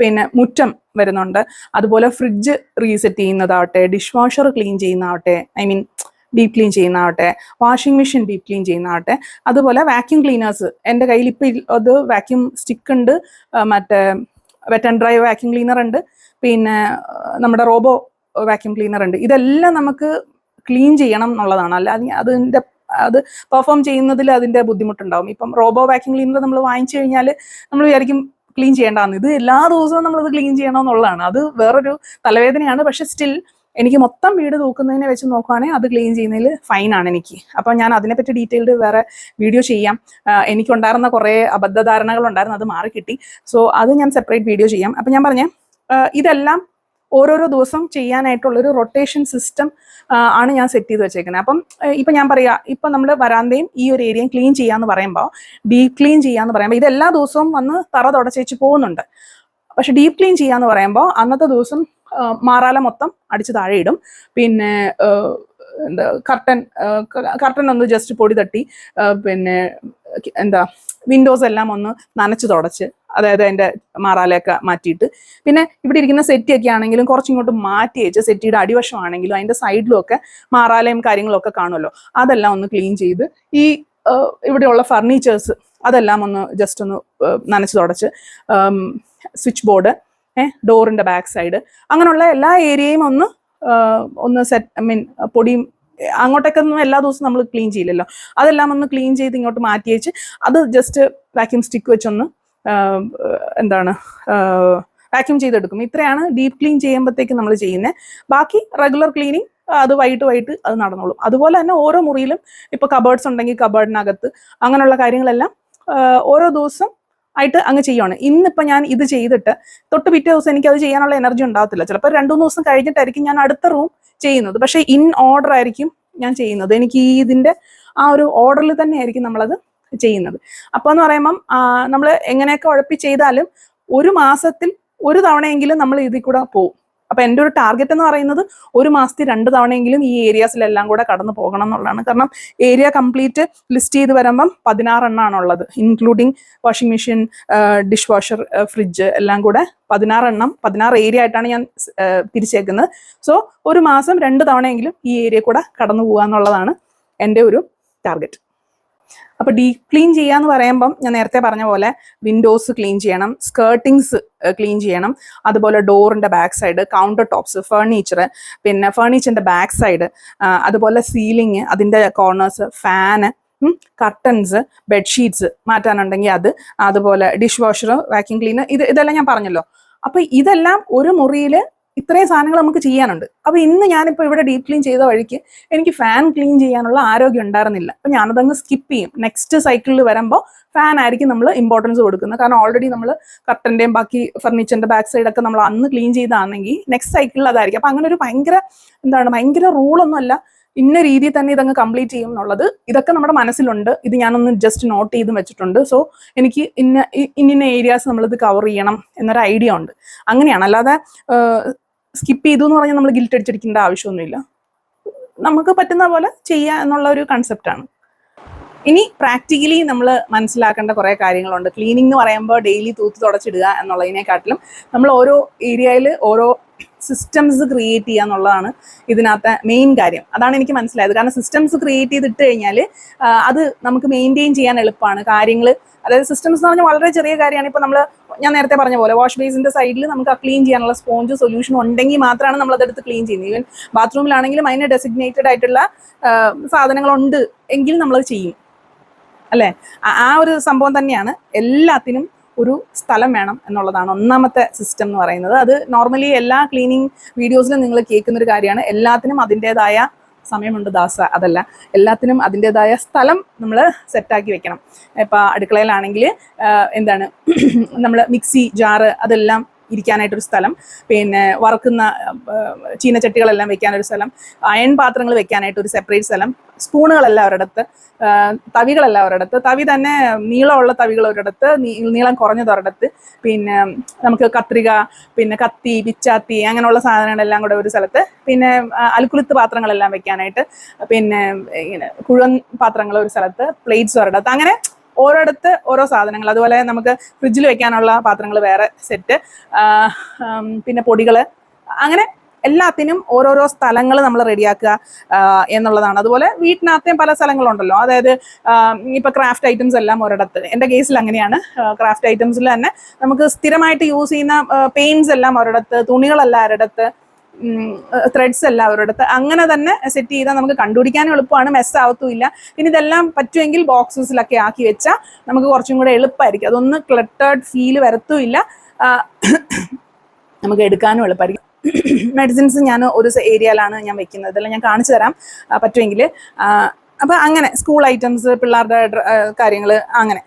പിന്നെ മുറ്റം വരുന്നുണ്ട്, അതുപോലെ ഫ്രിഡ്ജ് റീസെറ്റ് ചെയ്യുന്നതാവട്ടെ, ഡിഷ് വാഷർ ക്ലീൻ ചെയ്യുന്നതാവട്ടെ, ഡീപ് ക്ലീൻ ചെയ്യുന്നതാവട്ടെ, വാഷിംഗ് മെഷീൻ ഡീപ് ക്ലീൻ ചെയ്യുന്നതാവട്ടെ, അതുപോലെ വാക്യൂം ക്ലീനേഴ്സ് എൻ്റെ കയ്യിൽ ഇപ്പോൾ അത് വാക്യൂം സ്റ്റിക്ക് ഉണ്ട്, മറ്റേ wet and dry vacuum cleaner ഉണ്ട്, പിന്നെ നമ്മുടെ റോബോ വാക്യൂം ക്ലീനർ ഉണ്ട്. ഇതെല്ലാം നമുക്ക് ക്ലീൻ ചെയ്യണം എന്നുള്ളതാണ്. അല്ലാതെ അത് പെർഫോം ചെയ്യുന്നതിൽ അതിൻ്റെ ബുദ്ധിമുട്ടുണ്ടാവും. ഇപ്പം റോബോ വാക്യൂം ക്ലീനർ നമ്മൾ വാങ്ങിച്ചു കഴിഞ്ഞാൽ നമ്മൾ വിചാരിക്കും ക്ലീൻ ചെയ്യേണ്ടതാണ്, ഇത് എല്ലാ ദിവസവും നമ്മളത് ക്ലീൻ ചെയ്യണമെന്നുള്ളതാണ്. അത് വേറൊരു തലവേദനയാണ്. പക്ഷെ സ്റ്റിൽ എനിക്ക് മൊത്തം വീട് തൂക്കുന്നതിനെ വെച്ച് നോക്കുകയാണെങ്കിൽ അത് ക്ലീൻ ചെയ്യുന്നതിൽ ഫൈനാണ് എനിക്ക്. അപ്പം ഞാൻ അതിനെപ്പറ്റി ഡീറ്റെയിൽഡ് വേറെ വീഡിയോ ചെയ്യാം. എനിക്കുണ്ടായിരുന്ന കുറേ അബദ്ധധാരണകൾ ഉണ്ടായിരുന്നു, അത് മാറിക്കിട്ടി. സോ അത് ഞാൻ സെപ്പറേറ്റ് വീഡിയോ ചെയ്യാം. അപ്പം ഞാൻ പറഞ്ഞേ, ഇതെല്ലാം ഓരോരോ ദിവസം ചെയ്യാനായിട്ടുള്ളൊരു റൊട്ടേഷൻ സിസ്റ്റം ആണ് ഞാൻ സെറ്റ് ചെയ്ത് വെച്ചേക്കുന്നത്. അപ്പം ഇപ്പം ഞാൻ പറയാം, ഇപ്പം നമ്മൾ വരാന്തയും ഈ ഒരു ഏരിയയും ക്ലീൻ ചെയ്യാന്ന് പറയുമ്പോൾ, ഡീപ്പ് ക്ലീൻ ചെയ്യാന്ന് പറയുമ്പോൾ ഇതെല്ലാ ദിവസവും വന്ന് തറ തുടച്ചേച്ച് പോകുന്നുണ്ട്. പക്ഷെ ഡീപ്പ് ക്ലീൻ ചെയ്യാന്ന് പറയുമ്പോൾ അന്നത്തെ ദിവസം മാറാല മൊത്തം അടിച്ച് താഴെ ഇടും. പിന്നെ എന്താ കർട്ടൻ ഒന്ന് ജസ്റ്റ് പൊടി തട്ടി പിന്നെ എന്താ വിൻഡോസ് എല്ലാം ഒന്ന് നനച്ച് തുടച്ച്, അതായത് അതിൻ്റെ മാറാലയൊക്കെ മാറ്റിയിട്ട്, പിന്നെ ഇവിടെ ഇരിക്കുന്ന സെറ്റിയൊക്കെ ആണെങ്കിലും കുറച്ചിങ്ങോട്ട് മാറ്റി വെച്ച് സെറ്റിയുടെ അടിവശമാണെങ്കിലും അതിൻ്റെ സൈഡിലും ഒക്കെ മാറാലയും കാര്യങ്ങളും ഒക്കെ കാണുമല്ലോ, അതെല്ലാം ഒന്ന് ക്ലീൻ ചെയ്ത് ഈ ഇവിടെയുള്ള ഫർണിച്ചേഴ്സ് അതെല്ലാം ഒന്ന് ജസ്റ്റ് ഒന്ന് നനച്ച് തുടച്ച്, സ്വിച്ച് ബോർഡ്, ഡോറിൻ്റെ ബാക്ക് സൈഡ്, അങ്ങനെയുള്ള എല്ലാ ഏരിയയും ഒന്ന് പൊടിയും അങ്ങോട്ടൊക്കെ ഒന്നും എല്ലാ ദിവസവും നമ്മൾ ക്ലീൻ ചെയ്യില്ലല്ലോ, അതെല്ലാം ഒന്ന് ക്ലീൻ ചെയ്ത് ഇങ്ങോട്ട് മാറ്റി വെച്ച് അത് ജസ്റ്റ് വാക്യൂം സ്റ്റിക്ക് വെച്ചൊന്ന് വാക്യൂം ചെയ്തെടുക്കും. ഇത്രയാണ് ഡീപ്പ് ക്ലീൻ ചെയ്യുമ്പോഴത്തേക്ക് നമ്മൾ ചെയ്യുന്നത്. ബാക്കി റെഗുലർ ക്ലീനിങ് അത് വൈകിട്ട് അത് നടന്നോളും. അതുപോലെ തന്നെ ഓരോ മുറിയിലും ഇപ്പോൾ കബേർഡ്സ് ഉണ്ടെങ്കിൽ കബേർഡിനകത്ത് അങ്ങനെയുള്ള കാര്യങ്ങളെല്ലാം ഓരോ ദിവസം ആയിട്ട് അങ്ങ് ചെയ്യുവാണ്. ഇന്നിപ്പോൾ ഞാൻ ഇത് ചെയ്തിട്ട് തൊട്ട് പിറ്റേ ദിവസം എനിക്ക് അത് ചെയ്യാനുള്ള എനർജി ഉണ്ടാകത്തില്ല. ചിലപ്പോൾ 2-3 ദിവസം കഴിഞ്ഞിട്ടായിരിക്കും ഞാൻ അടുത്ത റൂം ചെയ്യുന്നത്. പക്ഷേ ഇൻ ഓർഡർ ആയിരിക്കും ഞാൻ ചെയ്യുന്നത്. എനിക്ക് ഇതിൻ്റെ ആ ഒരു ഓർഡറിൽ തന്നെ ആയിരിക്കും നമ്മളത് ചെയ്യുന്നത്. അപ്പോൾ എന്ന് പറയുമ്പം നമ്മൾ എങ്ങനെയൊക്കെ ഉഴപ്പി ചെയ്താലും 1 മാസത്തിൽ 1 തവണയെങ്കിലും നമ്മൾ ഇതിൽ കൂടെ പോകും. അപ്പം എൻ്റെ ഒരു ടാർഗറ്റ് എന്ന് പറയുന്നത് 1 മാസത്തിൽ 2 തവണയെങ്കിലും ഈ ഏരിയാസിലെല്ലാം കൂടെ കടന്നു പോകണം എന്നുള്ളതാണ്. കാരണം ഏരിയ കംപ്ലീറ്റ് ലിസ്റ്റ് ചെയ്ത് വരുമ്പം 16 എണ്ണമാണുള്ളത്, including washing machine, dishwasher, fridge എല്ലാം കൂടെ 16 ഏരിയ ആയിട്ടാണ് ഞാൻ തിരിച്ചേക്കുന്നത്. സോ 1 മാസം 2 തവണയെങ്കിലും ഈ ഏരിയ കൂടെ കടന്നു പോകുക എന്നുള്ളതാണ് എൻ്റെ ഒരു ടാർഗറ്റ്. അപ്പോൾ ഡീപ്പ് ക്ലീൻ ചെയ്യാന്ന് പറയുമ്പം ഞാൻ നേരത്തെ പറഞ്ഞ പോലെ വിൻഡോസ് ക്ലീൻ ചെയ്യണം, സ്കേർട്ടിങ്സ് ക്ലീൻ ചെയ്യണം, അതുപോലെ ഡോറിൻ്റെ back side, counter tops, furniture, പിന്നെ ഫർണിച്ചറിൻ്റെ ബാക്ക് സൈഡ്, അതുപോലെ സീലിംഗ്, അതിൻ്റെ കോർണേഴ്സ്, ഫാന്, കർട്ടൻസ്, ബെഡ്ഷീറ്റ്സ് മാറ്റാനുണ്ടെങ്കിൽ അത്, അതുപോലെ ഡിഷ് വാഷർ, വാക്യൂം ക്ലീനർ, ഇതെല്ലാം ഞാൻ പറഞ്ഞല്ലോ. അപ്പോൾ ഇതെല്ലാം ഒരു മുറിയിൽ ഇത്രയും സാധനങ്ങൾ നമുക്ക് ചെയ്യാനുണ്ട്. അപ്പോൾ ഇന്ന് ഞാനിപ്പോൾ ഇവിടെ ഡീപ്പ് ക്ലീൻ ചെയ്ത വഴിക്ക് എനിക്ക് ഫാൻ ക്ലീൻ ചെയ്യാനുള്ള ആരോഗ്യം ഉണ്ടായിരുന്നില്ല. അപ്പോൾ ഞാനതങ്ങ് സ്കിപ്പ് ചെയ്യും. നെക്സ്റ്റ് സൈക്കിളിൽ വരുമ്പോൾ ഫാൻ ആയിരിക്കും നമ്മൾ ഇമ്പോർട്ടൻസ് കൊടുക്കുന്നത്. കാരണം ഓൾറെഡി നമ്മൾ കർട്ടൻ്റെയും ബാക്കി ഫർണിച്ചറിൻ്റെ ബാക്ക് സൈഡൊക്കെ നമ്മൾ അന്ന് ക്ലീൻ ചെയ്താണെങ്കിൽ നെക്സ്റ്റ് സൈക്കിളിൽ അതായിരിക്കും. അപ്പോൾ അങ്ങനെ ഒരു ഭയങ്കര റൂളൊന്നുമല്ല, ഇന്ന രീതിയിൽ തന്നെ ഇതങ്ങ് കംപ്ലീറ്റ് ചെയ്യും എന്നുള്ളത്. ഇതൊക്കെ നമ്മുടെ മനസ്സിലുണ്ട്. ഇത് ഞാനൊന്ന് ജസ്റ്റ് നോട്ട് ചെയ്ത് വെച്ചിട്ടുണ്ട്. സോ എനിക്ക് ഇന്ന ഏരിയാസ് നമ്മളിത് കവർ ചെയ്യണം എന്നൊരു ഐഡിയ ഉണ്ട്. അങ്ങനെയാണ്. അല്ലാതെ സ്കിപ്പ് ചെയ്തു എന്ന് പറഞ്ഞാൽ നമ്മൾ ഗിൽറ്റ് അടിച്ചിരിക്കേണ്ട ആവശ്യമൊന്നുമില്ല. നമുക്ക് പറ്റുന്ന പോലെ ചെയ്യുക എന്നുള്ള ഒരു കൺസെപ്റ്റാണ്. ഇനി പ്രാക്ടിക്കലി നമ്മൾ മനസ്സിലാക്കേണ്ട കുറേ കാര്യങ്ങളുണ്ട്. ക്ലീനിങ് എന്ന് പറയുമ്പോൾ ഡെയിലി തൂത്ത് തുടച്ചിടുക എന്നുള്ളതിനെക്കാട്ടിലും നമ്മൾ ഓരോ ഏരിയയിൽ ഓരോ സിസ്റ്റംസ് ക്രിയേറ്റ് ചെയ്യുക എന്നുള്ളതാണ് ഇതിനകത്തെ മെയിൻ കാര്യം. അതാണ് എനിക്ക് മനസ്സിലായത്. കാരണം സിസ്റ്റംസ് ക്രിയേറ്റ് ചെയ്തിട്ട് കഴിഞ്ഞാൽ അത് നമുക്ക് മെയിൻറ്റെയിൻ ചെയ്യാൻ എളുപ്പമാണ് കാര്യങ്ങൾ. അതായത് സിസ്റ്റംസ് എന്ന് പറഞ്ഞാൽ വളരെ ചെറിയ കാര്യമാണ്. ഇപ്പോൾ ഞാൻ നേരത്തെ പറഞ്ഞ പോലെ വാഷ് ബേസിൻ്റെ സൈഡിൽ നമുക്ക് ക്ലീൻ ചെയ്യാനുള്ള സ്പോഞ്ച് സൊല്യൂഷൻ ഉണ്ടെങ്കിൽ മാത്രമാണ് നമ്മളതെടുത്ത് ക്ലീൻ ചെയ്യുന്നത്. ഈവൻ ബാത്റൂമിലാണെങ്കിലും അതിന് ഡെസിഗ്നേറ്റഡ് ആയിട്ടുള്ള സാധനങ്ങളുണ്ട് എങ്കിൽ നമ്മളത് ചെയ്യും, അല്ലേ? ആ ഒരു സംഭവം തന്നെയാണ്. എല്ലാത്തിനും ഒരു സ്ഥലം വേണം എന്നുള്ളതാണ് ഒന്നാമത്തെ സിസ്റ്റം എന്ന് പറയുന്നത്. അത് നോർമലി എല്ലാ ക്ലീനിങ് വീഡിയോസിലും നിങ്ങൾ കേൾക്കുന്നൊരു കാര്യമാണ്. എല്ലാത്തിനും അതിൻ്റേതായ സമയമുണ്ട് ദാസ, അതല്ല, എല്ലാത്തിനും അതിൻ്റേതായ സ്ഥലം നമ്മൾ സെറ്റാക്കി വെക്കണം. ഇപ്പം അടുക്കളയിലാണെങ്കിൽ നമ്മൾ മിക്സി ജാറ് അതെല്ലാം ഇരിക്കാനായിട്ടൊരു സ്ഥലം, പിന്നെ വറുക്കുന്ന ചീനച്ചട്ടികളെല്ലാം വെക്കാനൊരു സ്ഥലം, അയൺ പാത്രങ്ങൾ വെക്കാനായിട്ടൊരു സെപ്പറേറ്റ് സ്ഥലം, സ്പൂണുകളെല്ലാം ഒരിടത്ത്, തവികളെല്ലാം ഒരിടത്ത്, തവി തന്നെ നീളമുള്ള തവികൾ ഒരിടത്ത്, നീളം കുറഞ്ഞത് ഒരിടത്ത്, പിന്നെ നമുക്ക് കത്രിക, പിന്നെ കത്തി, പിച്ചാത്തി അങ്ങനെയുള്ള സാധനങ്ങളെല്ലാം കൂടെ ഒരു സ്ഥലത്ത്, പിന്നെ അലുക്കുലുത്ത് പാത്രങ്ങളെല്ലാം വെക്കാനായിട്ട്, പിന്നെ ഇങ്ങനെ കുഴൻ പാത്രങ്ങൾ ഒരു സ്ഥലത്ത്, പ്ലേറ്റ്സ് ഒരിടത്ത്, അങ്ങനെ ഓരോടത്ത് ഓരോ സാധനങ്ങൾ. അതുപോലെ നമുക്ക് ഫ്രിഡ്ജിൽ വെക്കാനുള്ള പാത്രങ്ങൾ വേറെ സെറ്റ്, പിന്നെ പൊടികൾ, അങ്ങനെ എല്ലാത്തിനും ഓരോരോ സ്ഥലങ്ങൾ നമ്മൾ റെഡിയാക്കുക എന്നുള്ളതാണ്. അതുപോലെ വീട്ടിനകത്തേയും പല സ്ഥലങ്ങളുണ്ടല്ലോ. അതായത് ഇപ്പോൾ ക്രാഫ്റ്റ് ഐറ്റംസ് എല്ലാം ഒരിടത്ത്. എൻ്റെ കേസിൽ അങ്ങനെയാണ്. ക്രാഫ്റ്റ് ഐറ്റംസിൽ തന്നെ നമുക്ക് സ്ഥിരമായിട്ട് യൂസ് ചെയ്യുന്ന പെയിൻറ്റ്സ് എല്ലാം ഒരിടത്ത്, തുണികളെല്ലാം ഒരിടത്ത്, ത്രെഡ്സ് എല്ലാം ഒരിടത്ത്, അങ്ങനെ തന്നെ സെറ്റ് ചെയ്താൽ നമുക്ക് കണ്ടുപിടിക്കാനും എളുപ്പമാണ്, മെസ്സാവത്തുമില്ല. പിന്നെ ഇതെല്ലാം പറ്റുമെങ്കിൽ ബോക്സസിലൊക്കെ ആക്കി വെച്ചാൽ നമുക്ക് കുറച്ചും കൂടെ എളുപ്പമായിരിക്കും. അതൊന്ന് ക്ലട്ടേർഡ് ഫീല് വരത്തുമില്ല, നമുക്ക് എടുക്കാനും എളുപ്പമായിരിക്കും. മെഡിസിൻസ് ഞാൻ ഒരു ഏരിയയിലാണ് ഞാൻ വെക്കുന്നത്. ഇതെല്ലാം ഞാൻ കാണിച്ചു തരാം പറ്റുമെങ്കിൽ. അപ്പം അങ്ങനെ സ്കൂൾ ഐറ്റംസ്, പിള്ളേരുടെ കാര്യങ്ങൾ, അങ്ങനെ.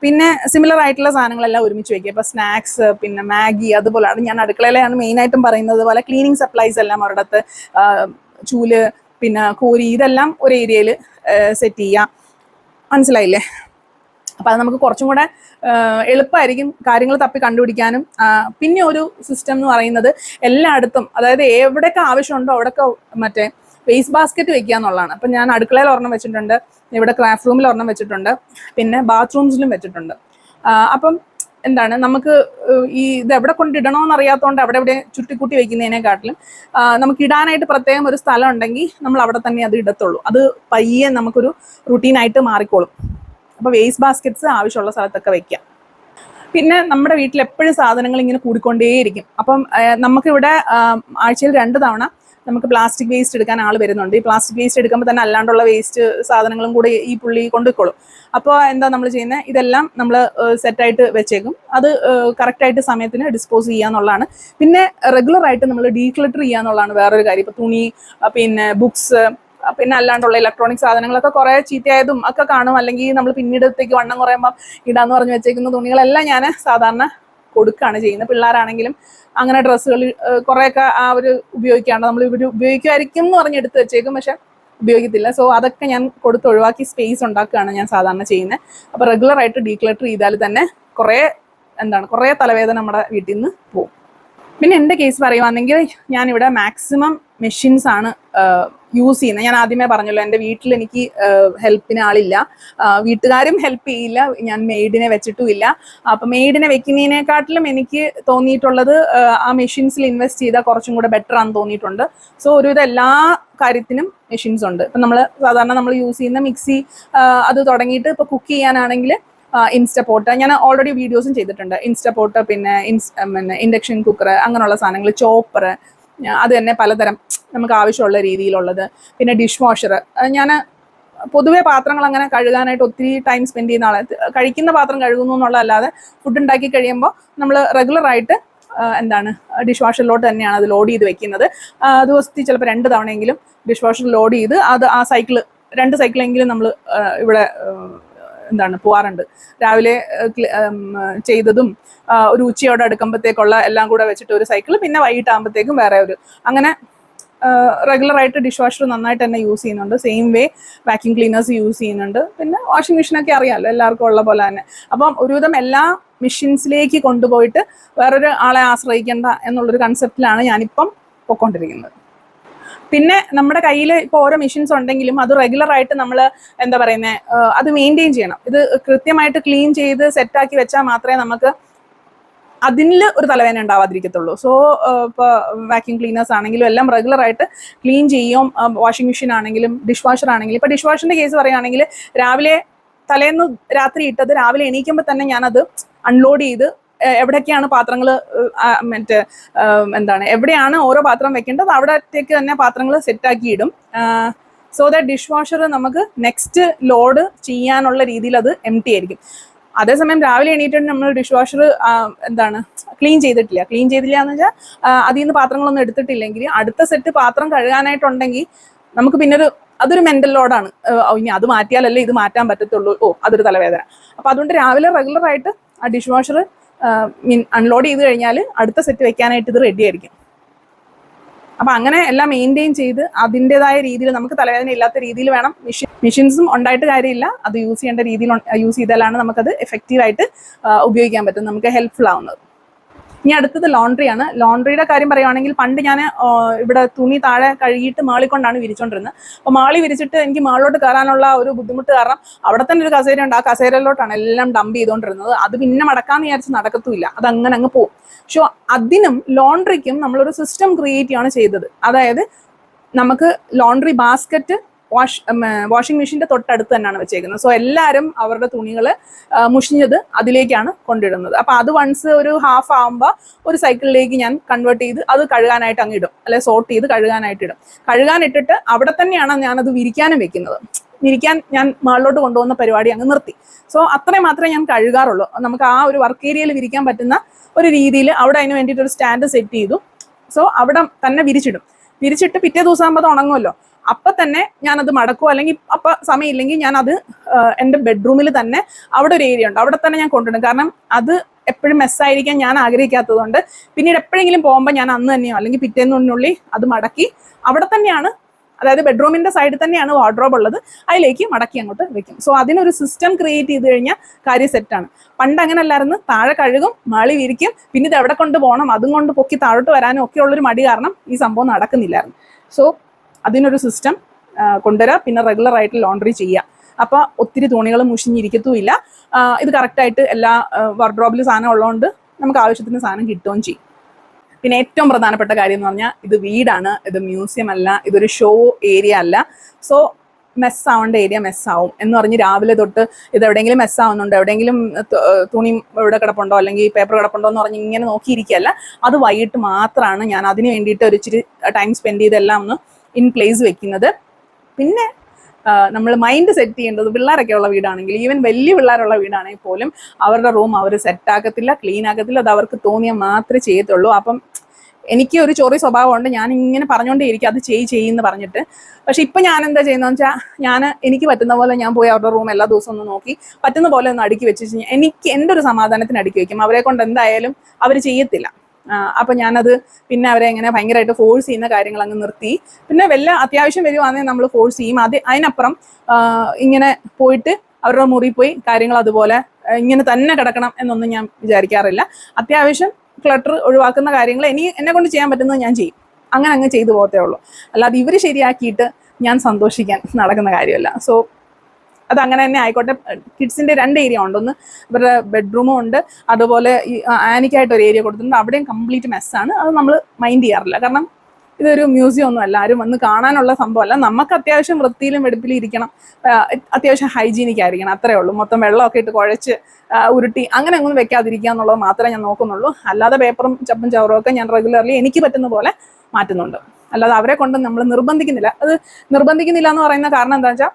പിന്നെ സിമിലർ ആയിട്ടുള്ള സാധനങ്ങളെല്ലാം ഒരുമിച്ച് വയ്ക്കുക. ഇപ്പോൾ സ്നാക്സ്, പിന്നെ മാഗി, അതുപോലെയാണ്. ഞാൻ അടുക്കളയിലാണ് മെയിനായിട്ടും പറയുന്നത് പോലെ ക്ലീനിങ് സപ്ലൈസ് എല്ലാം ഒരിടത്ത്, ചൂല്, പിന്നെ കോരി, ഇതെല്ലാം ഒരു ഏരിയയിൽ സെറ്റ് ചെയ്യാം. മനസ്സിലായില്ലേ? അപ്പോൾ അത് നമുക്ക് കുറച്ചും കൂടെ എളുപ്പമായിരിക്കും കാര്യങ്ങൾ തപ്പി കണ്ടുപിടിക്കാനും. പിന്നെ ഒരു സിസ്റ്റം എന്ന് പറയുന്നത് എല്ലായിടത്തും, അതായത് എവിടെയൊക്കെ ആവശ്യമുണ്ടോ അവിടെയൊക്കെ വേസ്റ്റ് ബാസ്ക്കറ്റ് വെക്കുക എന്നുള്ളതാണ്. അപ്പം ഞാൻ അടുക്കളയിൽ ഒരെണ്ണം വെച്ചിട്ടുണ്ട്, ഇവിടെ ക്രാഫ്റ്റ് റൂമിൽ ഒരെണ്ണം വെച്ചിട്ടുണ്ട്, പിന്നെ ബാത്റൂംസിലും വെച്ചിട്ടുണ്ട്. അപ്പം എന്താണ് നമുക്ക് ഇത് എവിടെ കൊണ്ടിടണമെന്ന് അറിയാത്തതുകൊണ്ട് അവിടെ ഇവിടെ ചുട്ടിക്കൂട്ടി വെക്കുന്നതിനെക്കാട്ടിലും നമുക്ക് ഇടാനായിട്ട് പ്രത്യേകം ഒരു സ്ഥലം ഉണ്ടെങ്കിൽ നമ്മൾ അവിടെ തന്നെ അത് ഇടത്തുള്ളൂ. അത് പയ്യെ നമുക്കൊരു റുട്ടീനായിട്ട് മാറിക്കോളും. അപ്പോൾ വേസ്റ്റ് ബാസ്ക്കറ്റ്സ് ആവശ്യമുള്ള സ്ഥലത്തൊക്കെ വെക്കാം. പിന്നെ നമ്മുടെ വീട്ടിൽ എപ്പോഴും സാധനങ്ങൾ ഇങ്ങനെ കൂടിക്കൊണ്ടേയിരിക്കും. അപ്പം നമുക്കിവിടെ ആഴ്ചയിൽ 2 തവണ നമുക്ക് പ്ലാസ്റ്റിക് വേസ്റ്റ് എടുക്കാൻ ആൾ വരുന്നുണ്ട്. ഈ പ്ലാസ്റ്റിക് വേസ്റ്റ് എടുക്കുമ്പോൾ തന്നെ അല്ലാണ്ടുള്ള വേസ്റ്റ് സാധനങ്ങളും കൂടെ ഈ പുള്ളി കൊണ്ടുപോയിക്കോളും. അപ്പോൾ എന്താ നമ്മൾ ചെയ്യുന്നത്, ഇതെല്ലാം നമ്മൾ സെറ്റായിട്ട് വെച്ചേക്കും. അത് കറക്റ്റായിട്ട് സമയത്തിന് ഡിസ്പോസ് ചെയ്യുക എന്നുള്ളതാണ്. പിന്നെ റെഗുലറായിട്ട് നമ്മൾ ഡീക്ലട്ടർ ചെയ്യുക എന്നുള്ളതാണ് വേറൊരു കാര്യം. ഇപ്പോൾ തുണി, പിന്നെ ബുക്സ്, പിന്നെ അല്ലാണ്ടുള്ള ഇലക്ട്രോണിക് സാധനങ്ങളൊക്കെ കുറേ ചീത്തയായതും ഒക്കെ കാണും. അല്ലെങ്കിൽ നമ്മൾ പിന്നീടത്തേക്ക് വണ്ണം കുറയുമ്പോൾ ഇടാന്ന് പറഞ്ഞ് വെച്ചേക്കുന്ന തുണികളെല്ലാം ഞാൻ സാധാരണ കൊടുക്കുകയാണ് ചെയ്യുന്നത്. പിള്ളേരാണെങ്കിലും അങ്ങനെ ഡ്രസ്സുകൾ കുറേയൊക്കെ ആ ഒരു ഉപയോഗിക്കാണ്ട് നമ്മൾ ഇവർ ഉപയോഗിക്കുമായിരിക്കും എന്ന് പറഞ്ഞ് എടുത്ത് വെച്ചേക്കും, പക്ഷെ ഉപയോഗിക്കത്തില്ല. സോ അതൊക്കെ ഞാൻ കൊടുത്ത് ഒഴിവാക്കി സ്പേസ് ഉണ്ടാക്കുകയാണ് ഞാൻ സാധാരണ ചെയ്യുന്നത്. അപ്പോൾ റെഗുലറായിട്ട് ഡീക്ലട്ടർ ചെയ്താൽ തന്നെ കുറേ തലവേദന നമ്മുടെ വീട്ടിൽ നിന്ന് പോകും. പിന്നെ എൻ്റെ കേസ് പറയുവാണെങ്കിൽ ഞാനിവിടെ മാക്സിമം മെഷീൻസ് ആണ് യൂസ് ചെയ്യുന്നത്. ഞാൻ ആദ്യമേ പറഞ്ഞല്ലോ, എൻ്റെ വീട്ടിൽ എനിക്ക് ഹെൽപ്പിന് ആളില്ല, വീട്ടുകാരും ഹെൽപ്പ് ചെയ്യില്ല, ഞാൻ മെയ്ഡിനെ വെച്ചിട്ടുമില്ല. അപ്പം മെയ്ഡിനെ വെക്കുന്നതിനെക്കാട്ടിലും എനിക്ക് തോന്നിയിട്ടുള്ളത് ആ മെഷീൻസിൽ ഇൻവെസ്റ്റ് ചെയ്താൽ കുറച്ചും കൂടെ ബെറ്റർ ആണെന്ന് തോന്നിയിട്ടുണ്ട്. സോ ഒരുവിധം എല്ലാ കാര്യത്തിനും മെഷീൻസ് ഉണ്ട്. ഇപ്പം സാധാരണ നമ്മൾ യൂസ് ചെയ്യുന്ന മിക്സി അത് തുടങ്ങിയിട്ട് ഇപ്പോൾ കുക്ക് ചെയ്യാനാണെങ്കിൽ ഇൻസ്റ്റപോട്ട്, ഞാൻ ഓൾറെഡി വീഡിയോസും ചെയ്തിട്ടുണ്ട്. ഇൻസ്റ്റപോട്ട്, പിന്നെ ഇൻഡക്ഷൻ കുക്കർ, അങ്ങനെയുള്ള സാധനങ്ങൾ, ചോപ്പർ, അത് തന്നെ പലതരം നമുക്ക് ആവശ്യമുള്ള രീതിയിലുള്ളത്. പിന്നെ ഡിഷ് വാഷർ. ഞാൻ പൊതുവെ പാത്രങ്ങൾ അങ്ങനെ കഴുകാനായിട്ട് ഒത്തിരി ടൈം സ്പെൻഡ് ചെയ്യുന്ന ആളെ, കഴിക്കുന്ന പാത്രം കഴുകുന്നു എന്നുള്ളതല്ലാതെ ഫുഡ് ഉണ്ടാക്കി കഴിയുമ്പോൾ നമ്മൾ റെഗുലറായിട്ട് ഡിഷ് വാഷറിലോട്ട് തന്നെയാണ് അത് ലോഡ് ചെയ്ത് വെക്കുന്നത്. ദിവസത്തിൽ ചിലപ്പോൾ 2 തവണയെങ്കിലും ഡിഷ് വാഷർ ലോഡ് ചെയ്ത് അത് ആ സൈക്കിള് 2 സൈക്കിളെങ്കിലും നമ്മൾ ഇവിടെ പോവാറുണ്ട്. രാവിലെ ചെയ്തതും ഒരു ഉച്ചയോടെ അടുക്കുമ്പോഴത്തേക്കുള്ള എല്ലാം കൂടെ വെച്ചിട്ട് ഒരു സൈക്കിൾ, പിന്നെ വൈകിട്ടാകുമ്പോഴത്തേക്കും വേറെ ഒരു, അങ്ങനെ റെഗുലറായിട്ട് ഡിഷ് വാഷർ നന്നായിട്ട് തന്നെ യൂസ് ചെയ്യുന്നുണ്ട്. Same way vacuum cleaners use ചെയ്യുന്നുണ്ട്. പിന്നെ വാഷിംഗ് മെഷീനൊക്കെ അറിയാമല്ലോ എല്ലാവർക്കും ഉള്ള പോലെ തന്നെ. അപ്പം ഒരുവിധം എല്ലാ മെഷീൻസിലേക്ക് കൊണ്ടുപോയിട്ട് വേറൊരു ആളെ ആശ്രയിക്കേണ്ട എന്നുള്ളൊരു കൺസെപ്റ്റിലാണ് ഞാനിപ്പം പൊയ്ക്കൊണ്ടിരിക്കുന്നത്. പിന്നെ നമ്മുടെ കയ്യിൽ ഇപ്പോൾ ഓരോ മെഷീൻസ് ഉണ്ടെങ്കിലും അത് റെഗുലറായിട്ട് നമ്മൾ അത് മെയിൻറ്റെയിൻ ചെയ്യണം. ഇത് കൃത്യമായിട്ട് ക്ലീൻ ചെയ്ത് സെറ്റാക്കി വെച്ചാൽ മാത്രമേ നമുക്ക് അതിൽ ഒരു തലവേദന ഉണ്ടാവാതിരിക്കത്തുള്ളൂ. സോ ഇപ്പോൾ വാക്യൂം ക്ലീനേഴ്സ് ആണെങ്കിലും എല്ലാം റെഗുലറായിട്ട് ക്ലീൻ ചെയ്യും. വാഷിംഗ് മെഷീൻ ആണെങ്കിലും ഡിഷ് വാഷർ ആണെങ്കിലും, ഇപ്പോൾ ഡിഷ് വാഷറിൻ്റെ കേസ് പറയുകയാണെങ്കിൽ രാവിലെ തലേന്ന് രാത്രി ഇട്ടത് രാവിലെ എണീക്കുമ്പോൾ തന്നെ ഞാനത് അൺലോഡ് ചെയ്ത് എവിടേക്കാണ് പാത്രങ്ങൾ എവിടെയാണ് ഓരോ പാത്രം വെക്കേണ്ടത് അവിടത്തേക്ക് തന്നെ പാത്രങ്ങൾ സെറ്റാക്കി ഇടും. സോ ദാറ്റ് ഡിഷ് വാഷർ നമുക്ക് നെക്സ്റ്റ് ലോഡ് ചെയ്യാനുള്ള രീതിയിൽ അത് എംപ്റ്റി ആയിരിക്കും. അതേസമയം രാവിലെ എണീറ്റിട്ട് നമ്മൾ ഡിഷ് വാഷർ ക്ലീൻ ചെയ്തിട്ടില്ല എന്ന് വെച്ചാൽ അതിൽ നിന്ന് പാത്രങ്ങളൊന്നും എടുത്തിട്ടില്ലെങ്കിൽ അടുത്ത സെറ്റ് പാത്രം കഴുകാനായിട്ടുണ്ടെങ്കിൽ നമുക്ക് പിന്നെ അതൊരു മെന്റൽ ലോഡാണ്. ഇനി അത് മാറ്റിയാലല്ലേ ഇത് മാറ്റാൻ പറ്റത്തുള്ളൂ, അതൊരു തലവേദന. അപ്പം അതുകൊണ്ട് രാവിലെ റെഗുലറായിട്ട് ആ ഡിഷ് വാഷർ അൺലോഡ് ചെയ്ത് കഴിഞ്ഞാൽ അടുത്ത സെറ്റ് വെക്കാനായിട്ട് ഇത് റെഡി ആയിരിക്കും. അപ്പം അങ്ങനെ എല്ലാം മെയിൻറ്റെയിൻ ചെയ്ത് അതിൻ്റെതായ രീതിയിൽ നമുക്ക് തലവേദന ഇല്ലാത്ത രീതിയിൽ വേണം. മെഷീൻസും ഉണ്ടായിട്ട് കാര്യമില്ല, അത് യൂസ് ചെയ്യേണ്ട രീതിയിൽ യൂസ് ചെയ്താലാണ് നമുക്കത് എഫക്റ്റീവായിട്ട് ഉപയോഗിക്കാൻ പറ്റും, നമുക്ക് ഹെൽപ്ഫുൾ ആവുന്നത്. ഇനി അടുത്തത് ലോണ്ട്രിയാണ്. ലോണ്ട്രിയുടെ കാര്യം പറയുവാണെങ്കിൽ പണ്ട് ഞാൻ ഇവിടെ തുണി താഴെ കഴുകിയിട്ട് മാളിക്കൊണ്ടാണ് വിരിച്ചുകൊണ്ടിരുന്നത്. അപ്പോൾ മാളി വിരിച്ചിട്ട് എനിക്ക് മാളിലോട്ട് കയറാനുള്ള ഒരു ബുദ്ധിമുട്ട് കാരണം അവിടെ തന്നെ ഒരു കസേര ഉണ്ട്, ആ കസേരയിലോട്ടാണ് എല്ലാം ഡംപ് ചെയ്തുകൊണ്ടിരുന്നത്. അത് പിന്നെ മടക്കാമെന്ന് വിചാരിച്ച് നടക്കത്തുമില്ല, അത് അങ്ങനെ അങ്ങ് പോകും. പക്ഷേ അതിനും ലോണ്ട്രിക്കും നമ്മളൊരു സിസ്റ്റം ക്രിയേറ്റ് ചെയ്യാണ് ചെയ്തത്. അതായത് നമുക്ക് ലോണ്ട്രി ബാസ്ക്കറ്റ് വാഷിംഗ് മെഷീൻ്റെ തൊട്ടടുത്ത് തന്നെയാണ് വെച്ചേക്കുന്നത്. സോ എല്ലാവരും അവരുടെ തുണികൾ മുഷിഞ്ഞത് അതിലേക്കാണ് കൊണ്ടിടുന്നത്. അപ്പോൾ അത് വൺസ് ഒരു ഹാഫ് ആകുമ്പോൾ ഒരു സൈക്കിളിലേക്ക് ഞാൻ കൺവേർട്ട് ചെയ്ത് അത് കഴുകാനായിട്ട് അങ്ങ് ഇടും, അല്ലെങ്കിൽ സോർട്ട് ചെയ്ത് കഴുകാനായിട്ട് ഇടും. കഴുകാനിട്ടിട്ട് അവിടെ തന്നെയാണ് ഞാനത് വിരിക്കാനും വെക്കുന്നത്. വിരിക്കാൻ ഞാൻ മുകളിലോട്ട് കൊണ്ടുപോകുന്ന പരിപാടി അങ്ങ് നിർത്തി. സോ അത്രയും മാത്രമേ ഞാൻ കഴുകാറുള്ളൂ. നമുക്ക് ആ ഒരു വർക്ക് ഏരിയയിൽ വിരിക്കാൻ പറ്റുന്ന ഒരു രീതിയിൽ അവിടെ അതിന് വേണ്ടിയിട്ട് ഒരു സ്റ്റാൻഡ് സെറ്റ് ചെയ്തു. സോ അവിടെ തന്നെ വിരിച്ചിട്ട് പിറ്റേ ദിവസം ആകുമ്പോൾ അത് ഉണങ്ങുമല്ലോ, അപ്പം തന്നെ ഞാനത് മടക്കുമോ, അല്ലെങ്കിൽ അപ്പം സമയമില്ലെങ്കിൽ ഞാനത് എൻ്റെ ബെഡ്റൂമിൽ തന്നെ അവിടെ ഒരു ഏരിയ ഉണ്ട്, അവിടെ തന്നെ ഞാൻ കൊണ്ടിടും. കാരണം അത് എപ്പോഴും മെസ്സായിരിക്കാൻ ഞാൻ ആഗ്രഹിക്കാത്തതുകൊണ്ട് പിന്നീട് എപ്പോഴെങ്കിലും പോകുമ്പോൾ ഞാൻ അന്ന് തന്നെയോ അല്ലെങ്കിൽ പിറ്റേന്നുള്ളിൽ അത് മടക്കി അവിടെ തന്നെയാണ്, അതായത് ബെഡ്റൂമിൻ്റെ സൈഡിൽ തന്നെയാണ് വാർഡ്രോബ് ഉള്ളത്, അതിലേക്ക് മടക്കി അങ്ങോട്ട് വെക്കും. സോ അതിനൊരു സിസ്റ്റം ക്രിയേറ്റ് ചെയ്ത് കഴിഞ്ഞാൽ കാര്യം സെറ്റാണ്. പണ്ട് അങ്ങനെ അല്ലായിരുന്നു, താഴെ കഴുകും, മാളി വിരിക്കും, പിന്നെ ഇത് എവിടെ കൊണ്ട് പോകണം, അതും കൊണ്ട് പൊക്കി താഴോട്ട് വരാനും ഒക്കെ ഉള്ളൊരു മടി കാരണം ഈ സംഭവം നടക്കുന്നില്ലായിരുന്നു. സോ അതിനൊരു സിസ്റ്റം കൊണ്ടുവരിക, പിന്നെ റെഗുലർ ആയിട്ട് ലോണ്ടറി ചെയ്യുക. അപ്പോൾ ഒത്തിരി തുണികൾ മുഷിഞ്ഞിരിക്കത്തുമില്ല. ഇത് കറക്റ്റായിട്ട് എല്ലാ വാർഡ്രോബിൽ സാധനം ഉള്ളതുകൊണ്ട് നമുക്ക് ആവശ്യത്തിന് സാധനം കിട്ടുകയും ചെയ്യും. പിന്നെ ഏറ്റവും പ്രധാനപ്പെട്ട കാര്യം എന്ന് പറഞ്ഞാൽ ഇത് വീടാണ്, ഇത് മ്യൂസിയം അല്ല, ഇതൊരു ഷോ ഏരിയ അല്ല. സോ മെസ്സാവേണ്ട ഏരിയ മെസ്സാവും എന്ന് പറഞ്ഞ് രാവിലെ തൊട്ട് ഇത് എവിടെയെങ്കിലും മെസ്സാവുന്നുണ്ടോ, എവിടെയെങ്കിലും തുണി ഇവിടെ കിടപ്പുണ്ടോ അല്ലെങ്കിൽ പേപ്പർ കിടപ്പുണ്ടോ എന്ന് പറഞ്ഞ് ഇങ്ങനെ നോക്കിയിരിക്കുകയല്ല. അത് വൈകിട്ട് മാത്രമാണ് ഞാൻ അതിന് വേണ്ടിയിട്ട് ഒരു ഇച്ചിരി ടൈം സ്പെൻഡ് ചെയ്തെല്ലാം ഒന്ന് ഇൻ പ്ലേസ് വെക്കുന്നത്. പിന്നെ നമ്മൾ മൈൻഡ് സെറ്റ് ചെയ്യേണ്ടത്, പിള്ളേരൊക്കെ ഉള്ള വീടാണെങ്കിൽ, ഈവൻ വലിയ പിള്ളേരുള്ള വീടാണെങ്കിൽ പോലും അവരുടെ റൂം അവർ സെറ്റാക്കത്തില്ല, ക്ലീൻ ആക്കത്തില്ല. അത് അവർക്ക് തോന്നിയാൽ മാത്രമേ ചെയ്യത്തുള്ളൂ. അപ്പം എനിക്ക് ഒരു ചൊറി സ്വഭാവമുണ്ട്, ഞാൻ ഇങ്ങനെ പറഞ്ഞുകൊണ്ടേ ഇരിക്കും അത് ചെയ്യുമെന്ന് പറഞ്ഞിട്ട്. പക്ഷെ ഇപ്പം ഞാൻ എന്താ ചെയ്യുന്നതെന്ന് വെച്ചാൽ എനിക്ക് പറ്റുന്ന പോലെ ഞാൻ പോയി അവരുടെ റൂം എല്ലാ ദിവസവും ഒന്ന് നോക്കി പറ്റുന്ന പോലെ ഒന്ന് അടുക്കി വെച്ച് എനിക്ക് എൻ്റെ ഒരു സമാധാനത്തിന് അടുക്കി വയ്ക്കും. അവരെ കൊണ്ട് എന്തായാലും അവർ ചെയ്യത്തില്ല. അപ്പം ഞാനത് പിന്നെ അവരെ എങ്ങനെ ഭയങ്കരമായിട്ട് ഫോഴ്സ് ചെയ്യുന്ന കാര്യങ്ങൾ അങ്ങ് നിർത്തി. പിന്നെ വല്ല അത്യാവശ്യം വരുവാണെങ്കിൽ നമ്മൾ ഫോഴ്സ് ചെയ്യും. അതിനപ്പുറം ഇങ്ങനെ പോയിട്ട് അവരുടെ മുറി പോയി കാര്യങ്ങൾ അതുപോലെ ഇങ്ങനെ തന്നെ കിടക്കണം എന്നൊന്നും ഞാൻ വിചാരിക്കാറില്ല. അത്യാവശ്യം ക്ലട്ടർ ഒഴിവാക്കുന്ന കാര്യങ്ങൾ എന്നെ കൊണ്ട് ചെയ്യാൻ പറ്റുന്നത് ഞാൻ ചെയ്യും. അങ്ങനെ അങ്ങ് ചെയ്തു പോകത്തേ ഉള്ളൂ. അല്ലാതെ ഇവർ ശരിയാക്കിയിട്ട് ഞാൻ സന്തോഷിക്കാൻ നടക്കുന്ന കാര്യമല്ല. സോ അത് അങ്ങനെ തന്നെ ആയിക്കോട്ടെ. കിഡ്സിൻ്റെ 2 ഏരിയ ഉണ്ട്. ഒന്ന് ഇവരുടെ ബെഡ്റൂമും ഉണ്ട്, അതുപോലെ ഈ ആനിക്കായിട്ട് ഒരു ഏരിയ കൊടുത്തിട്ടുണ്ട്. അവിടെയും കംപ്ലീറ്റ് മെസ്സാണ്. അത് നമ്മൾ മൈൻഡ് ചെയ്യാറില്ല. കാരണം ഇതൊരു മ്യൂസിയം ഒന്നും അല്ല, ആരും വന്ന് കാണാനുള്ള സംഭവമല്ല. നമുക്ക് അത്യാവശ്യം വൃത്തിയിലും വെടുപ്പിലും ഇരിക്കണം, അത്യാവശ്യം ഹൈജീനിക് ആയിരിക്കണം, അത്രേ ഉള്ളൂ. മൊത്തം വെള്ളമൊക്കെ ഇട്ട് കുഴച്ച് ഉരുട്ടി അങ്ങനെ ഒന്നും വെക്കാതിരിക്കുക എന്നുള്ളത് മാത്രമേ ഞാൻ നോക്കുന്നുള്ളൂ. അല്ലാതെ പേപ്പറും ചപ്പും ചവറും ഒക്കെ ഞാൻ റെഗുലർലി എനിക്ക് പറ്റുന്ന പോലെ മാറ്റുന്നുണ്ട്. അല്ലാതെ അവരെ കൊണ്ട് നമ്മൾ നിർബന്ധിക്കുന്നില്ല. അത് നിർബന്ധിക്കുന്നില്ല എന്ന് പറയുന്ന കാരണം എന്താ വെച്ചാൽ,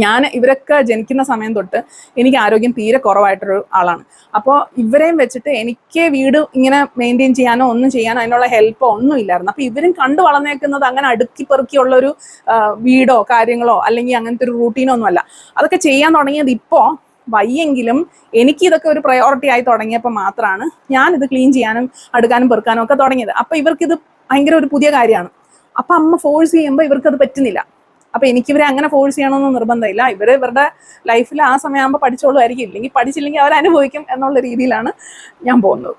ഞാൻ ഇവരൊക്കെ ജനിക്കുന്ന സമയം തൊട്ട് എനിക്ക് ആരോഗ്യം തീരെ കുറവായിട്ടൊരു ആളാണ്. അപ്പോൾ ഇവരെയും വെച്ചിട്ട് എനിക്ക് വീട് ഇങ്ങനെ മെയിൻറ്റെയിൻ ചെയ്യാനോ ഒന്നും ചെയ്യാനോ അതിനുള്ള ഹെൽപ്പോ ഒന്നും ഇല്ലായിരുന്നു. അപ്പോൾ ഇവരും കണ്ടു വളർന്നേക്കുന്നത് അങ്ങനെ അടുക്കി പെറുക്കിയുള്ളൊരു വീടോ കാര്യങ്ങളോ അല്ലെങ്കിൽ അങ്ങനത്തെ ഒരു റൂട്ടീനോ ഒന്നും അല്ല. അതൊക്കെ ചെയ്യാൻ തുടങ്ങിയത് ഇപ്പോൾ വയ്യെങ്കിലും എനിക്ക് ഇതൊക്കെ ഒരു പ്രയോറിറ്റി ആയി തുടങ്ങിയപ്പോൾ മാത്രമാണ് ഞാനിത് ക്ലീൻ ചെയ്യാനും അടുക്കാനും പെറുക്കാനും ഒക്കെ തുടങ്ങിയത്. അപ്പോൾ ഇവർക്കിത് ഭയങ്കര ഒരു പുതിയ കാര്യമാണ്. അപ്പം അമ്മ ഫോഴ്സ് ചെയ്യുമ്പോൾ ഇവർക്കത് പറ്റുന്നില്ല. അപ്പോൾ എനിക്കിവരെ അങ്ങനെ ഫോഴ്സ് ചെയ്യണമെന്ന് നിർബന്ധമില്ല. ഇവരുടെ ലൈഫിൽ ആ സമയമാകുമ്പോൾ പഠിച്ചോളുമായിരിക്കും, ഇല്ലെങ്കിൽ പഠിച്ചില്ലെങ്കിൽ അവരനുഭവിക്കും എന്നുള്ള രീതിയിലാണ് ഞാൻ പോകുന്നത്.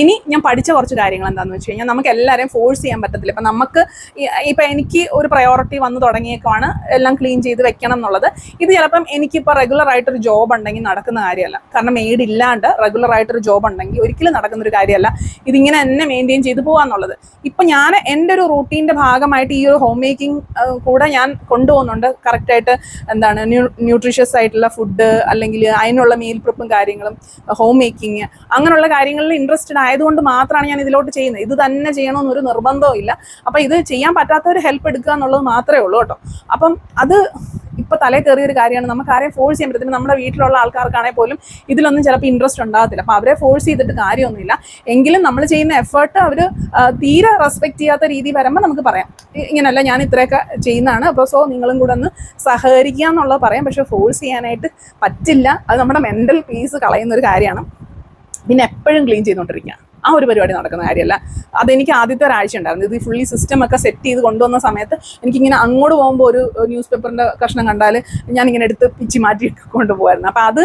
ഇനി ഞാൻ പഠിച്ച കുറച്ച് കാര്യങ്ങൾ എന്താണെന്ന് വെച്ച് കഴിഞ്ഞാൽ, നമുക്ക് എല്ലാവരെയും ഫോഴ്സ് ചെയ്യാൻ പറ്റത്തില്ല. ഇപ്പം എനിക്ക് ഒരു പ്രയോറിറ്റി വന്ന് തുടങ്ങിയേക്കാണ് എല്ലാം ക്ലീൻ ചെയ്ത് വെക്കണം എന്നുള്ളത്. ഇത് ചിലപ്പം എനിക്കിപ്പോൾ റെഗുലർ ആയിട്ടൊരു ജോബ് ഉണ്ടെങ്കിൽ നടക്കുന്ന കാര്യമല്ല. കാരണം മെയ്ഡ് ഇല്ലാണ്ട് റെഗുലർ ആയിട്ടൊരു ജോബ് ഉണ്ടെങ്കിൽ ഒരിക്കലും നടക്കുന്നൊരു കാര്യമല്ല ഇതിങ്ങനെ തന്നെ മെയിൻറ്റെയിൻ ചെയ്ത് പോകാന്നുള്ളത്. ഇപ്പം ഞാൻ എൻ്റെ ഒരു റൂട്ടീൻ്റെ ഭാഗമായിട്ട് ഈ ഒരു ഹോം മേക്കിംഗ് കൂടെ ഞാൻ കൊണ്ടുപോകുന്നുണ്ട്. കറക്റ്റായിട്ട് എന്താണ് ന്യൂട്രീഷ്യസ് ആയിട്ടുള്ള ഫുഡ്, അല്ലെങ്കിൽ അതിനുള്ള മീൽ പ്രിപ്പും കാര്യങ്ങളും, ഹോം മേക്കിങ്, അങ്ങനെയുള്ള കാര്യങ്ങളിൽ ഇൻട്രസ്റ്റഡ് ആയതുകൊണ്ട് മാത്രമാണ് ഞാൻ ഇതിലോട്ട് ചെയ്യുന്നത്. ഇത് തന്നെ ചെയ്യണമെന്നൊരു നിർബന്ധവും ഇല്ല. അപ്പം ഇത് ചെയ്യാൻ പറ്റാത്തവർ ഹെൽപ്പ് എടുക്കുക എന്നുള്ളത് മാത്രമേ ഉള്ളൂ കേട്ടോ. അപ്പം അത് ഇപ്പം തലേ കയറിയൊരു കാര്യമാണ്. നമുക്ക് ആരെയും ഫോഴ്സ് ചെയ്യാൻ പറ്റത്തില്ല. നമ്മുടെ വീട്ടിലുള്ള ആൾക്കാർക്കാണെങ്കിൽ പോലും ഇതിലൊന്നും ചിലപ്പോൾ ഇൻട്രസ്റ്റ് ഉണ്ടാകത്തില്ല. അപ്പം അവരെ ഫോഴ്സ് ചെയ്തിട്ട് കാര്യമൊന്നുമില്ല. എങ്കിലും നമ്മൾ ചെയ്യുന്ന എഫേർട്ട് അവർ തീരെ റെസ്പെക്ട് ചെയ്യാത്ത രീതി വരുമ്പോൾ നമുക്ക് പറയാം, ഇങ്ങനെയല്ല ഞാൻ ഇത്രയൊക്കെ ചെയ്യുന്നതാണ്, അപ്പോൾ സോ നിങ്ങളും കൂടെ ഒന്ന് സഹകരിക്കുക എന്നുള്ളത് പറയാം. പക്ഷേ ഫോഴ്സ് ചെയ്യാനായിട്ട് പറ്റില്ല. അത് നമ്മുടെ മെൻ്റൽ പീസ് കളയുന്നൊരു കാര്യമാണ്. പിന്നെ എപ്പോഴും ക്ലീൻ ചെയ്തുകൊണ്ടിരിക്കുക ആ ഒരു പരിപാടി നടക്കുന്ന കാര്യമല്ല. അതെനിക്ക് ആദ്യത്തെ ഒരാഴ്ച ഉണ്ടായിരുന്നു. ഇത് ഫുള്ളി സിസ്റ്റമൊക്കെ സെറ്റ് ചെയ്ത് കൊണ്ടുവന്ന സമയത്ത് എനിക്കിങ്ങനെ അങ്ങോട്ട് പോകുമ്പോൾ ഒരു ന്യൂസ് പേപ്പറിൻ്റെ കഷ്ണം കണ്ടാൽ ഞാനിങ്ങനെ എടുത്ത് പിച്ചി മാറ്റി കൊണ്ടുപോകായിരുന്നു. അപ്പോൾ അത്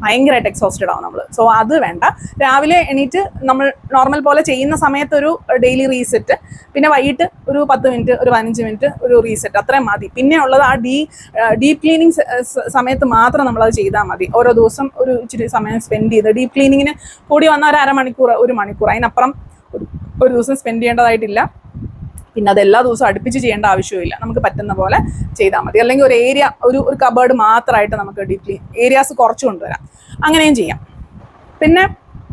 ഭയങ്കരമായിട്ട് എക്സോസ്റ്റഡ് ആവും നമ്മൾ. സോ അത് വേണ്ട. രാവിലെ എണീറ്റ് നമ്മൾ നോർമൽ പോലെ ചെയ്യുന്ന സമയത്തൊരു ഡെയിലി റീസെറ്റ്, പിന്നെ വൈകിട്ട് ഒരു 10 മിനിറ്റ്, ഒരു 15 മിനിറ്റ് ഒരു റീസെറ്റ്, അത്രയും മതി. പിന്നെ ഉള്ളത് ആ ഡീപ്പ് ക്ലീനിങ് സമയത്ത് മാത്രം നമ്മളത് ചെയ്താൽ മതി. ഓരോ ദിവസം ഒരു ഇച്ചിരി സമയം സ്പെൻഡ് ചെയ്ത് ഡീപ്പ് ക്ലീനിങ്ങിന് കൂടി വന്ന ഒരു അരമണിക്കൂർ, ഒരു മണിക്കൂർ, അതിനപ്പുറം ഒരു ദിവസം സ്പെൻഡ് ചെയ്യേണ്ടതായിട്ടില്ല. പിന്നെ അത് എല്ലാ ദിവസവും അടുപ്പിച്ച് ചെയ്യേണ്ട ആവശ്യമില്ല. നമുക്ക് പറ്റുന്ന പോലെ ചെയ്താൽ മതി. അല്ലെങ്കിൽ ഒരു ഏരിയ, ഒരു കബേർഡ് മാത്രമായിട്ട് നമുക്ക് ഡീപ് ക്ലീൻ ഏരിയാസ് കുറച്ച് കൊണ്ടുവരാം. അങ്ങനെയും ചെയ്യാം. പിന്നെ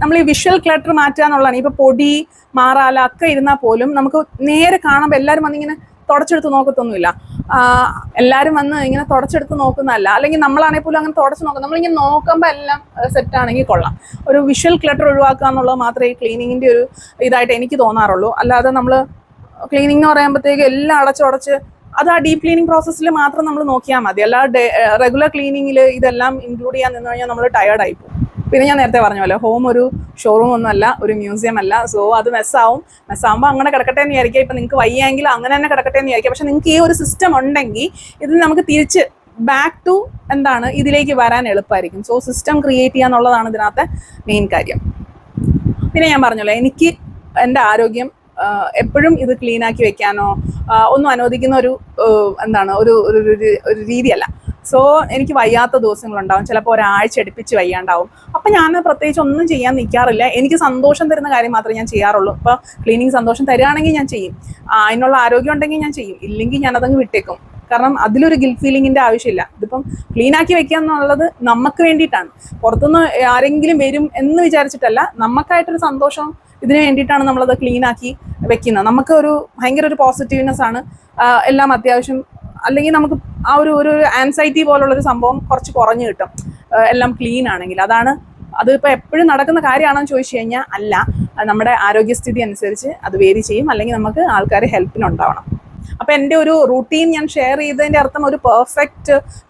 നമ്മൾ ഈ വിഷ്വൽ ക്ലട്ടർ മാറ്റുക എന്നുള്ളതാണ്. ഇപ്പോൾ പൊടി, മാറാല ഒക്കെ ഇരുന്നാൽ പോലും നമുക്ക് നേരെ കാണുമ്പോൾ എല്ലാവരും വന്നിങ്ങനെ തുടച്ചെടുത്ത് നോക്കത്തൊന്നുമില്ല. എല്ലാവരും വന്ന് ഇങ്ങനെ തുടച്ചെടുത്ത് നോക്കുന്നതല്ല. അല്ലെങ്കിൽ നമ്മളാണെങ്കിൽ പോലും അങ്ങനെ തുടച്ച് നോക്കാം. നമ്മളിങ്ങനെ നോക്കുമ്പോൾ എല്ലാം സെറ്റാണെങ്കിൽ കൊള്ളാം. ഒരു വിഷ്വൽ ക്ലട്ടർ ഒഴിവാക്കുക എന്നുള്ളത് മാത്രമേ ഈ ക്ലീനിങ്ങിൻ്റെ ഒരു ഇതായിട്ട് എനിക്ക് തോന്നാറുള്ളൂ. അല്ലാതെ നമ്മൾ ക്ലീനിങ് എന്ന് പറയുമ്പോഴത്തേക്ക് എല്ലാം അടച്ചുടച്ച് അത് ആ ഡീപ്പ് ക്ലീനിങ് പ്രോസസ്സിൽ മാത്രം നമ്മൾ നോക്കിയാൽ മതി. അല്ലാതെ റെഗുലർ ക്ലീനിങ്ങിൽ ഇതെല്ലാം ഇൻക്ലൂഡ് ചെയ്യാൻ നിന്ന് കഴിഞ്ഞാൽ നമ്മൾ ടയേർഡായി പോകും. പിന്നെ ഞാൻ നേരത്തെ പറഞ്ഞ പോലെ ഹോം ഒരു ഷോറൂം ഒന്നുമല്ല, ഒരു മ്യൂസിയം അല്ല. സോ അത് മെസ്സാകുമ്പോൾ അങ്ങനെ കിടക്കട്ടെ എന്ന് വിചാരിക്കുക. ഇപ്പം നിങ്ങൾക്ക് വയ്യെങ്കിൽ അങ്ങനെ തന്നെ കിടക്കട്ടെ എന്ന് വിചാരിക്കുക. പക്ഷെ നിങ്ങൾക്ക് ഈ ഒരു സിസ്റ്റം ഉണ്ടെങ്കിൽ ഇത് നമുക്ക് തിരിച്ച് ബാക്ക് ടു എന്താണ് ഇതിലേക്ക് വരാൻ എളുപ്പമായിരിക്കും. സോ സിസ്റ്റം ക്രിയേറ്റ് ചെയ്യുക എന്നുള്ളതാണ് ഇതിനകത്തെ മെയിൻ കാര്യം. പിന്നെ ഞാൻ പറഞ്ഞല്ലോ, എനിക്ക് എൻ്റെ ആരോഗ്യം എപ്പോഴും ഇത് ക്ലീൻ ആക്കി വെക്കാനോ ഒന്നും അനുവദിക്കുന്ന ഒരു എന്താണ് ഒരു രീതിയല്ല. സോ എനിക്ക് വയ്യാത്ത ദിവസങ്ങളുണ്ടാവും, ചിലപ്പോൾ ഒരാഴ്ച അടുപ്പിച്ച് വയ്യാണ്ടാവും. അപ്പം ഞാൻ പ്രത്യേകിച്ച് ഒന്നും ചെയ്യാൻ നിൽക്കാറില്ല. എനിക്ക് സന്തോഷം തരുന്ന കാര്യം മാത്രമേ ഞാൻ ചെയ്യാറുള്ളൂ. ഇപ്പോൾ ക്ലീനിങ് സന്തോഷം തരികയാണെങ്കിൽ ഞാൻ ചെയ്യും, അതിനുള്ള ആരോഗ്യം ഉണ്ടെങ്കിൽ ഞാൻ ചെയ്യും, ഇല്ലെങ്കിൽ ഞാനതങ്ങ് വിട്ടേക്കും. കാരണം അതിലൊരു ഗിൽറ്റ് ഫീലിങ്ങിൻ്റെ ആവശ്യമില്ല. ഇതിപ്പം ക്ലീനാക്കി വെക്കുക എന്നുള്ളത് നമുക്ക് വേണ്ടിയിട്ടാണ്, പുറത്തുനിന്ന് ആരെങ്കിലും വരും എന്ന് വിചാരിച്ചിട്ടല്ല. നമുക്കായിട്ടൊരു സന്തോഷം ഇതിന് വേണ്ടിയിട്ടാണ് നമ്മളത് ക്ലീനാക്കി വെക്കുന്നത്. നമുക്ക് ഭയങ്കര ഒരു പോസിറ്റീവ്നെസ് ആണ്. എല്ലാം അത്യാവശ്യം, അല്ലെങ്കിൽ നമുക്ക് ആ ഒരു ആൻസൈറ്റി പോലുള്ളൊരു സംഭവം കുറച്ച് കുറഞ്ഞു കിട്ടും എല്ലാം ക്ലീൻ ആണെങ്കിൽ. അതിപ്പോൾ എപ്പോഴും നടക്കുന്ന കാര്യമാണെന്ന് ചോദിച്ചു കഴിഞ്ഞാൽ അല്ല. നമ്മുടെ ആരോഗ്യസ്ഥിതി അനുസരിച്ച് അത് വേരി ചെയ്യും, അല്ലെങ്കിൽ നമുക്ക് ആൾക്കാർ ഹെൽപ്പിനുണ്ടാവണം. അപ്പം എൻ്റെ ഒരു റൂട്ടീൻ ഞാൻ ഷെയർ ചെയ്തതിൻ്റെ അർത്ഥം ഒരു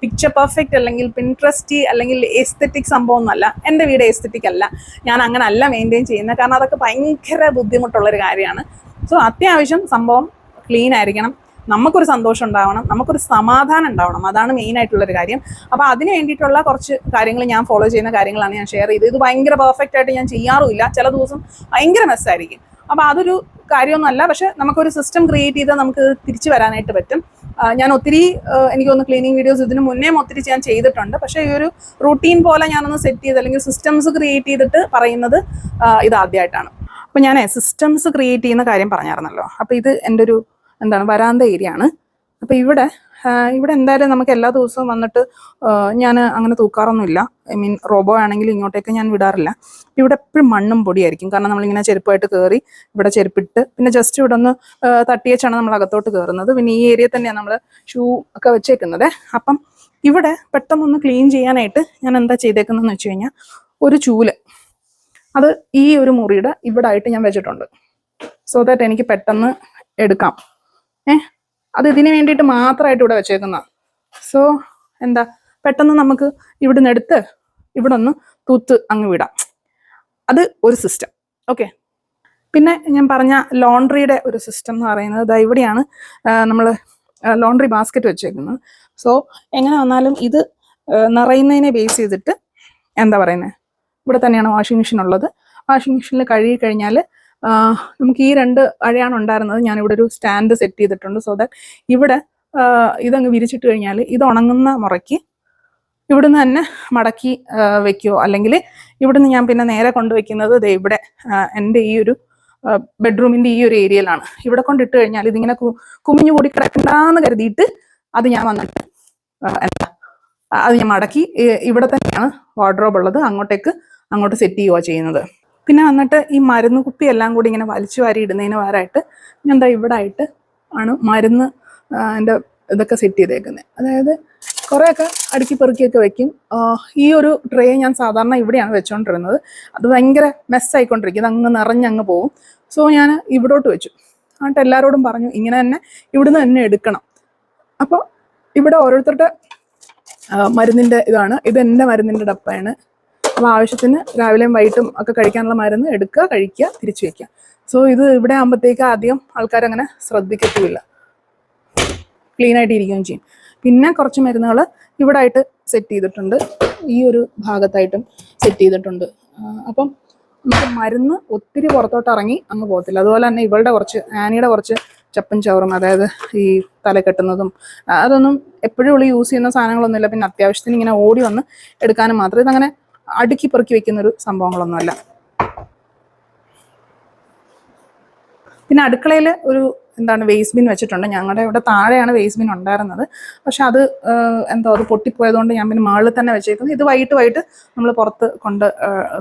പിക്ചർ പെർഫെക്റ്റ് അല്ലെങ്കിൽ പിൻട്രസ്റ്റി അല്ലെങ്കിൽ എസ്തെറ്റിക് സംഭവം ഒന്നുമല്ല. എൻ്റെ വീട് എസ്തെറ്റിക് അല്ല, ഞാൻ അങ്ങനെ അല്ല മെയിൻറ്റെയിൻ ചെയ്യുന്നത്. കാരണം അതൊക്കെ ഭയങ്കര ബുദ്ധിമുട്ടുള്ളൊരു കാര്യമാണ്. സോ അത്യാവശ്യം സംഭവം ക്ലീൻ ആയിരിക്കണം, നമുക്കൊരു സന്തോഷം ഉണ്ടാവണം, നമുക്കൊരു സമാധാനം ഉണ്ടാവണം. അതാണ് മെയിനായിട്ടുള്ളൊരു കാര്യം. അപ്പോൾ അതിന് വേണ്ടിയിട്ടുള്ള കുറച്ച് കാര്യങ്ങൾ ഞാൻ ഫോളോ ചെയ്യുന്ന കാര്യങ്ങളാണ് ഞാൻ ഷെയർ ചെയ്തത്. ഇത് ഭയങ്കര പെർഫെക്റ്റ് ആയിട്ട് ഞാൻ ചെയ്യാറുമില്ല, ചില ദിവസം ഭയങ്കര മെസ്സായിരിക്കും. അപ്പോൾ അതൊരു കാര്യമൊന്നുമല്ല. പക്ഷെ നമുക്കൊരു സിസ്റ്റം ക്രിയേറ്റ് ചെയ്താൽ നമുക്ക് തിരിച്ചു വരാനായിട്ട് പറ്റും. ഞാൻ ഒത്തിരി എനിക്ക് തോന്നുന്നു ക്ലീനിങ് വീഡിയോസ് ഇതിന് മുന്നേ ഒത്തിരി ഞാൻ ചെയ്തിട്ടുണ്ട്. പക്ഷേ ഈ ഒരു റൂട്ടീൻ പോലെ ഞാനൊന്ന് സെറ്റ് ചെയ്ത് അല്ലെങ്കിൽ സിസ്റ്റംസ് ക്രിയേറ്റ് ചെയ്തിട്ട് പറയുന്നത് ഇതാദ്യമായിട്ടാണ്. അപ്പോൾ ഞാൻ സിസ്റ്റംസ് ക്രിയേറ്റ് ചെയ്യുന്ന കാര്യം പറഞ്ഞായിരുന്നല്ലോ. അപ്പോൾ ഇത് എൻ്റെ ഒരു വരാന്ത ഏരിയ ആണ്. അപ്പോൾ ഇവിടെ എന്തായാലും നമുക്ക് എല്ലാ ദിവസവും വന്നിട്ട് ഞാൻ അങ്ങനെ തൂക്കാറൊന്നുമില്ല. റോബോ ആണെങ്കിലും ഇങ്ങോട്ടേക്ക് ഞാൻ വിടാറില്ല. ഇവിടെ എപ്പോഴും മണ്ണും പൊടിയായിരിക്കും. കാരണം നമ്മളിങ്ങനെ ചെരുപ്പായിട്ട് കയറി ഇവിടെ ചെരുപ്പിട്ട് പിന്നെ ജസ്റ്റ് ഇവിടെ ഒന്ന് തട്ടിയേച്ചാണ് നമ്മൾ അകത്തോട്ട് കയറുന്നത്. പിന്നെ ഈ ഏരിയ തന്നെയാണ് നമ്മൾ ഷൂ ഒക്കെ വെച്ചേക്കുന്നത്. അപ്പം ഇവിടെ പെട്ടെന്നൊന്ന് ക്ലീൻ ചെയ്യാനായിട്ട് ഞാൻ എന്താ ചെയ്തേക്കുന്നതെന്ന് വെച്ച് കഴിഞ്ഞാൽ ഒരു ചൂല് അത് ഈ ഒരു മുറിയുടെ ഇവിടെ ആയിട്ട് ഞാൻ വെച്ചിട്ടുണ്ട്. സോ ദാറ്റ് എനിക്ക് പെട്ടെന്ന് എടുക്കാം. അത് ഇതിന് വേണ്ടിയിട്ട് മാത്രമായിട്ട് ഇവിടെ വെച്ചേക്കുന്ന. സോ പെട്ടെന്ന് നമുക്ക് ഇവിടെ നിന്ന് എടുത്ത് ഇവിടെ ഒന്ന് തൂത്ത് അങ്ങ് വിടാം. അത് ഒരു സിസ്റ്റം. ഓക്കെ, പിന്നെ ഞാൻ പറഞ്ഞ ലോണ്ട്രിയുടെ ഒരു സിസ്റ്റം എന്ന് പറയുന്നത് ഇവിടെയാണ് നമ്മൾ ലോണ്ട്രി ബാസ്ക്കറ്റ് വെച്ചേക്കുന്നത്. സോ എങ്ങനെ വന്നാലും ഇത് നിറയുന്നതിനെ ബേസ് ചെയ്തിട്ട് ഇവിടെ തന്നെയാണ് വാഷിംഗ് മെഷീൻ ഉള്ളത്. വാഷിംഗ് മെഷീനിൽ കഴുകി കഴിഞ്ഞാൽ നമുക്ക് ഈ 2 അഴയാണ് ഉണ്ടായിരുന്നത്. ഞാനിവിടെ ഒരു സ്റ്റാൻഡ് സെറ്റ് ചെയ്തിട്ടുണ്ട്. സോ ദാറ്റ് ഇവിടെ ഇതങ്ങ് വിരിച്ചിട്ട് കഴിഞ്ഞാൽ ഇത് ഉണങ്ങുന്ന മുറയ്ക്ക് ഇവിടുന്ന് തന്നെ മടക്കി വെക്കുകയോ, അല്ലെങ്കിൽ ഇവിടുന്ന് ഞാൻ പിന്നെ നേരെ കൊണ്ടുവയ്ക്കുന്നത് ഇവിടെ എൻ്റെ ഈ ഒരു ബെഡ്റൂമിൻ്റെ ഈ ഒരു ഏരിയയിലാണ്. ഇവിടെ കൊണ്ടിട്ട് കഴിഞ്ഞാൽ ഇതിങ്ങനെ കുമിഞ്ഞു കൂടി കിടക്കണ്ടെന്ന് കരുതിയിട്ട് അത് ഞാൻ വന്നിട്ട് അത് ഞാൻ മടക്കി ഇവിടെ തന്നെയാണ് വാർഡ്രോബ് ഉള്ളത്, അങ്ങോട്ട് സെറ്റ് ചെയ്യുക ചെയ്യുന്നത്. പിന്നെ വന്നിട്ട് ഈ മരുന്ന് കുപ്പി എല്ലാം കൂടി ഇങ്ങനെ വലിച്ചു വാരി ഇടുന്നതിന് പകരമായിട്ട് ഞാൻ ഇവിടെ ആയിട്ട് ആണ് മരുന്ന് എൻ്റെ ഇതൊക്കെ സെറ്റ് ചെയ്തേക്കുന്നത്. അതായത് കുറേയൊക്കെ അടുക്കി പെറുക്കിയൊക്കെ വെക്കും. ഈ ഒരു ട്രേ ഞാൻ സാധാരണ ഇവിടെയാണ് വെച്ചുകൊണ്ടിരുന്നത്. അത് ഭയങ്കര മെസ്സായിക്കൊണ്ടിരിക്കും, ഇത് അങ്ങ് നിറഞ്ഞങ്ങ് പോവും. സോ ഞാൻ ഇവിടോട്ട് വെച്ചു. എന്നിട്ട് എല്ലാവരോടും പറഞ്ഞു ഇങ്ങനെ തന്നെ ഇവിടുന്ന് തന്നെ എടുക്കണം. അപ്പോൾ ഇവിടെ ഓരോരുത്തരുടെ മരുന്നിൻ്റെ ഇതാണ്. ഇത് എൻ്റെ മരുന്നിൻ്റെ ഡപ്പയാണ്. അപ്പോൾ ആവശ്യത്തിന് രാവിലെയും വൈകിട്ടും ഒക്കെ കഴിക്കാനുള്ള മരുന്ന് എടുക്കുക, കഴിക്കുക, തിരിച്ചു വയ്ക്കുക. സോ ഇത് ഇവിടെ ആകുമ്പോഴത്തേക്ക് അധികം ആൾക്കാരങ്ങനെ ശ്രദ്ധിക്കത്തുമില്ല, ക്ലീനായിട്ട് ഇരിക്കുകയും ചെയ്യും. പിന്നെ കുറച്ച് മരുന്നുകൾ ഇവിടെ ആയിട്ട് സെറ്റ് ചെയ്തിട്ടുണ്ട്, ഈ ഒരു ഭാഗത്തായിട്ടും സെറ്റ് ചെയ്തിട്ടുണ്ട്. അപ്പം നമുക്ക് മരുന്ന് ഒത്തിരി പുറത്തോട്ട് ഇറങ്ങി അങ്ങ് പോകത്തില്ല. അതുപോലെ തന്നെ ആനിയുടെ കുറച്ച് ചപ്പൻ ചവറും, അതായത് ഈ തല കെട്ടുന്നതും അതൊന്നും എപ്പോഴും ഉള്ളി യൂസ് ചെയ്യുന്ന സാധനങ്ങളൊന്നുമില്ല. പിന്നെ അത്യാവശ്യത്തിന് ഇങ്ങനെ ഓടി വന്ന് എടുക്കാനും മാത്രം. ഇതങ്ങനെ അടുക്കി പെറുക്കി വെക്കുന്നൊരു സംഭവങ്ങളൊന്നുമല്ല. പിന്നെ അടുക്കളയിൽ ഒരു വേസ്റ്റ് ബിൻ വെച്ചിട്ടുണ്ട്. ഞങ്ങളുടെ ഇവിടെ താഴെയാണ് വേസ്റ്റ് ബിൻ ഉണ്ടായിരുന്നത്. പക്ഷെ അത് അത് പൊട്ടിപ്പോയതുകൊണ്ട് ഞാൻ പിന്നെ മുകളിൽ തന്നെ വെച്ചേക്കുന്നത്. ഇത് വൈകിട്ട് നമ്മൾ പുറത്ത് കൊണ്ട്